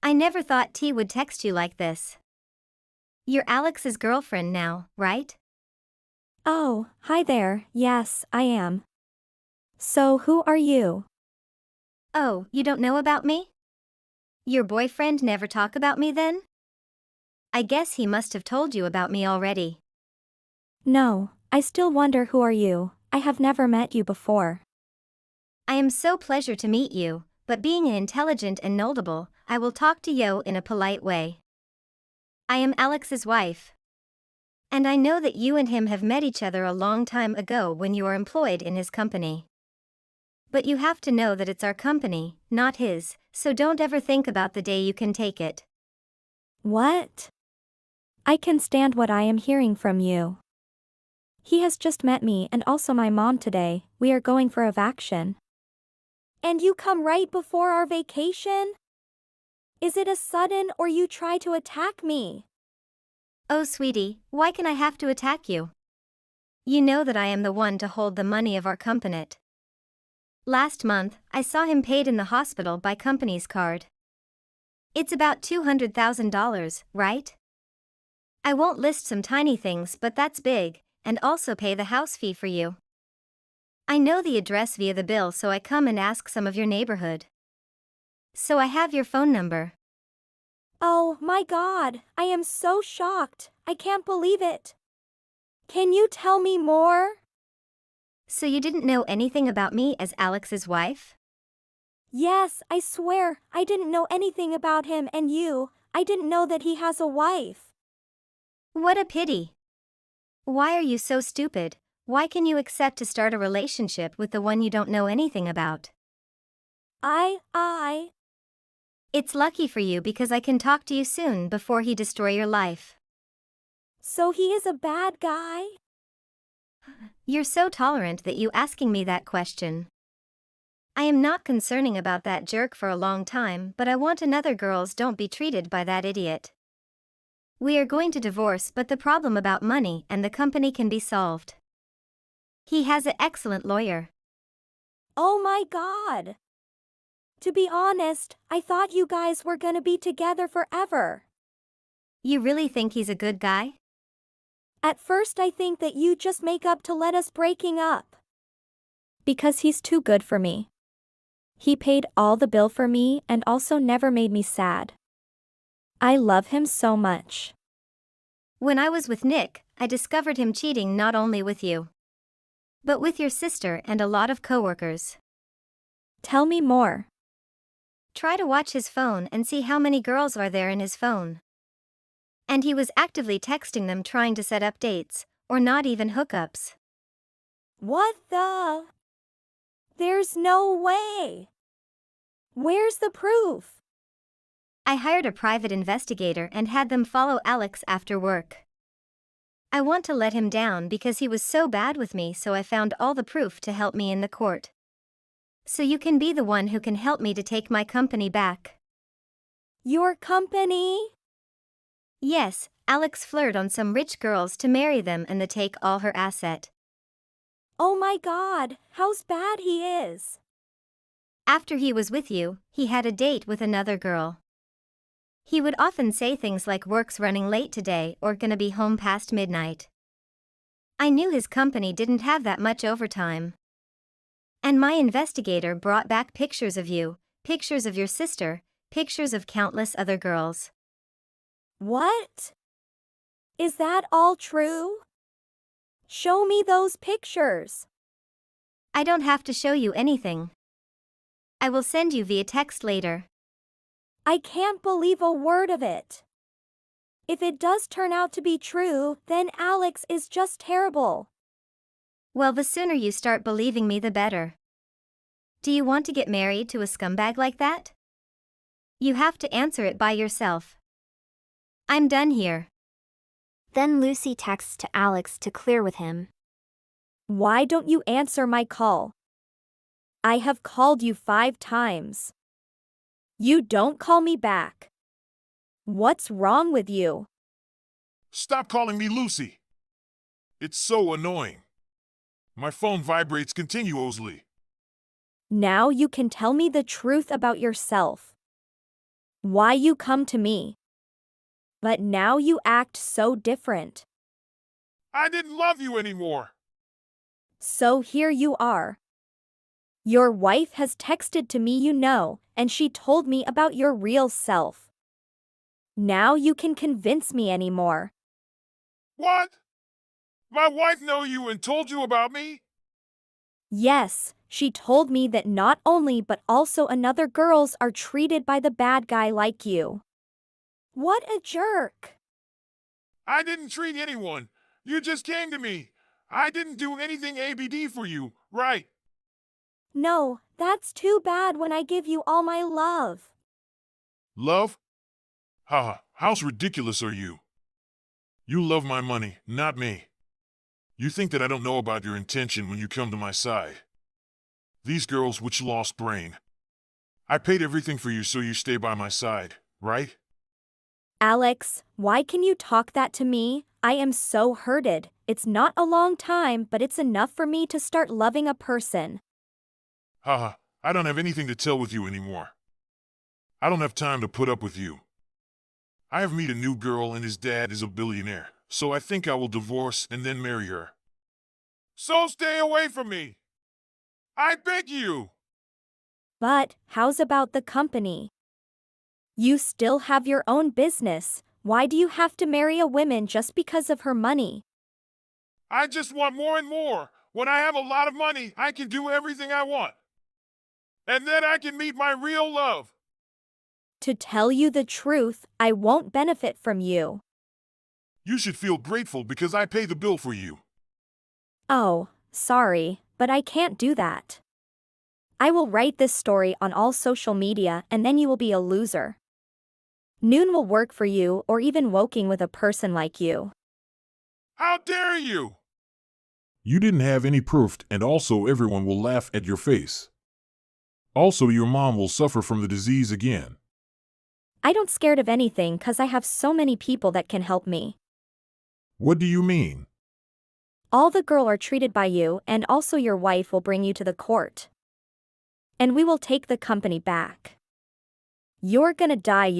I never thought T would text you like this. You're Alex's girlfriend now, right? Oh, hi there. Yes, I am. So who are you? Oh, you don't know about me? Your boyfriend never talk about me then? I guess he must have told you about me already. No, I still wonder who are you. I have never met you before. I am so pleasure to meet you, but being intelligent and knowledgeable, I will talk to you in a polite way. I am Alex's wife. And I know that you and him have met each other a long time ago when you were employed in his company. But you have to know that it's our company, not his, so don't ever think about the day you can take it. What? I can stand what I am hearing from you. He has just met me and also my mom today. We are going for a vacation. And you come right before our vacation? Is it a sudden or you try to attack me? Oh sweetie, why can I have to attack you? You know that I am the one to hold the money of our company. Last month, I saw him paid in the hospital by company's card. It's about $200,000, right? I won't list some tiny things, but that's big, and also pay the house fee for you. I know the address via the bill, so I come and ask some of your neighborhood. So I have your phone number. Oh my God, I am so shocked. I can't believe it. Can you tell me more? So you didn't know anything about me as Alex's wife? Yes, I swear, I didn't know anything about him and you. I didn't know that he has a wife. What a pity. Why are you so stupid? Why can you accept to start a relationship with the one you don't know anything about? It's lucky for you because I can talk to you soon before he destroy your life. So he is a bad guy? You're so tolerant that you asking me that question. I am not concerning about that jerk for a long time, but I want another girls don't be treated by that idiot. We are going to divorce, but the problem about money and the company can be solved. He has an excellent lawyer. Oh my God. To be honest, I thought you guys were gonna be together forever. You really think he's a good guy? At first I think that you just make up to let us breaking up. Because he's too good for me. He paid all the bill for me and also never made me sad. I love him so much. When I was with Nick, I discovered him cheating not only with you, but with your sister and a lot of coworkers. Tell me more. Try to watch his phone and see how many girls are there in his phone. And he was actively texting them trying to set up dates, or not even hookups. What the? There's no way. Where's the proof? I hired a private investigator and had them follow Alex after work. I want to let him down because he was so bad with me, so I found all the proof to help me in the court. So you can be the one who can help me to take my company back. Your company? Yes, Alex flirted on some rich girls to marry them and to take all her asset. Oh my God, how's bad he is. After he was with you, he had a date with another girl. He would often say things like work's running late today or gonna be home past midnight. I knew his company didn't have that much overtime. And my investigator brought back pictures of you, pictures of your sister, pictures of countless other girls. What? Is that all true? Show me those pictures. I don't have to show you anything. I will send you via text later. I can't believe a word of it. If it does turn out to be true, then Alex is just terrible. Well, the sooner you start believing me, the better. Do you want to get married to a scumbag like that? You have to answer it by yourself. I'm done here. Then Lucy texts to Alex to clear with him. Why don't you answer my call? I have called you 5 times. You don't call me back. What's wrong with you? Stop calling me Lucy. It's so annoying. My phone vibrates continuously. Now you can tell me the truth about yourself. Why you come to me? But now you act so different. I didn't love you anymore. So here you are. Your wife has texted to me, and she told me about your real self. Now you can convince me anymore. What? My wife know you and told you about me? Yes, she told me that not only but also another girls are treated by the bad guy like you. What a jerk! I didn't treat anyone. You just came to me. I didn't do anything ABD for you, right? No, that's too bad when I give you all my love. Love? Haha, how ridiculous are you? You love my money, not me. You think that I don't know about your intention when you come to my side. These girls which lost brain. I paid everything for you so you stay by my side, right? Alex, why can you talk that to me? I am so hurted. It's not a long time, but it's enough for me to start loving a person. Haha, I don't have anything to tell with you anymore. I don't have time to put up with you. I have met a new girl and his dad is a billionaire, so I think I will divorce and then marry her. So stay away from me! I beg you! But how's about the company? You still have your own business. Why do you have to marry a woman just because of her money? I just want more and more. When I have a lot of money, I can do everything I want. And then I can meet my real love. To tell you the truth, I won't benefit from you. You should feel grateful because I pay the bill for you. Oh, sorry, but I can't do that. I will write this story on all social media and then you will be a loser. Noon will work for you or even working with a person like you. How dare you! You didn't have any proof, and also everyone will laugh at your face. Also, your mom will suffer from the disease again. I don't scared of anything cause I have so many people that can help me. What do you mean? All the girl are treated by you and also your wife will bring you to the court. And we will take the company back. You're gonna die,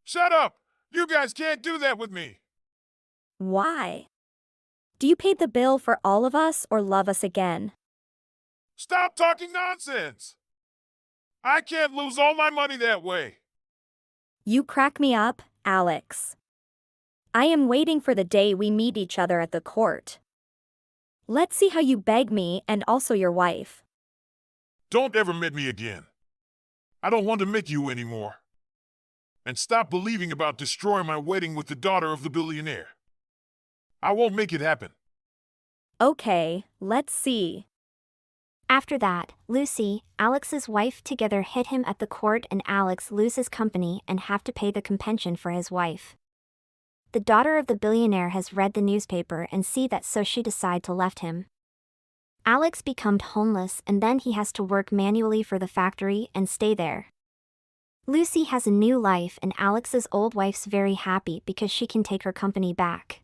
Shut up! You guys can't do that with me! Why? Do you pay the bill for all of us or love us again? Stop talking nonsense! I can't lose all my money that way. You crack me up, Alex. I am waiting for the day we meet each other at the court. Let's see how you beg me and also your wife. Don't ever meet me again. I don't want to meet you anymore. And stop believing about destroying my wedding with the daughter of the billionaire. I won't make it happen. Okay, let's see. After that, Lucy, Alex's wife, together hit him at the court and Alex loses company and have to pay the compensation for his wife. The daughter of the billionaire has read the newspaper and see that, so she decide to left him. Alex become homeless and then he has to work manually for the factory and stay there. Lucy has a new life and Alex's old wife's very happy because she can take her company back.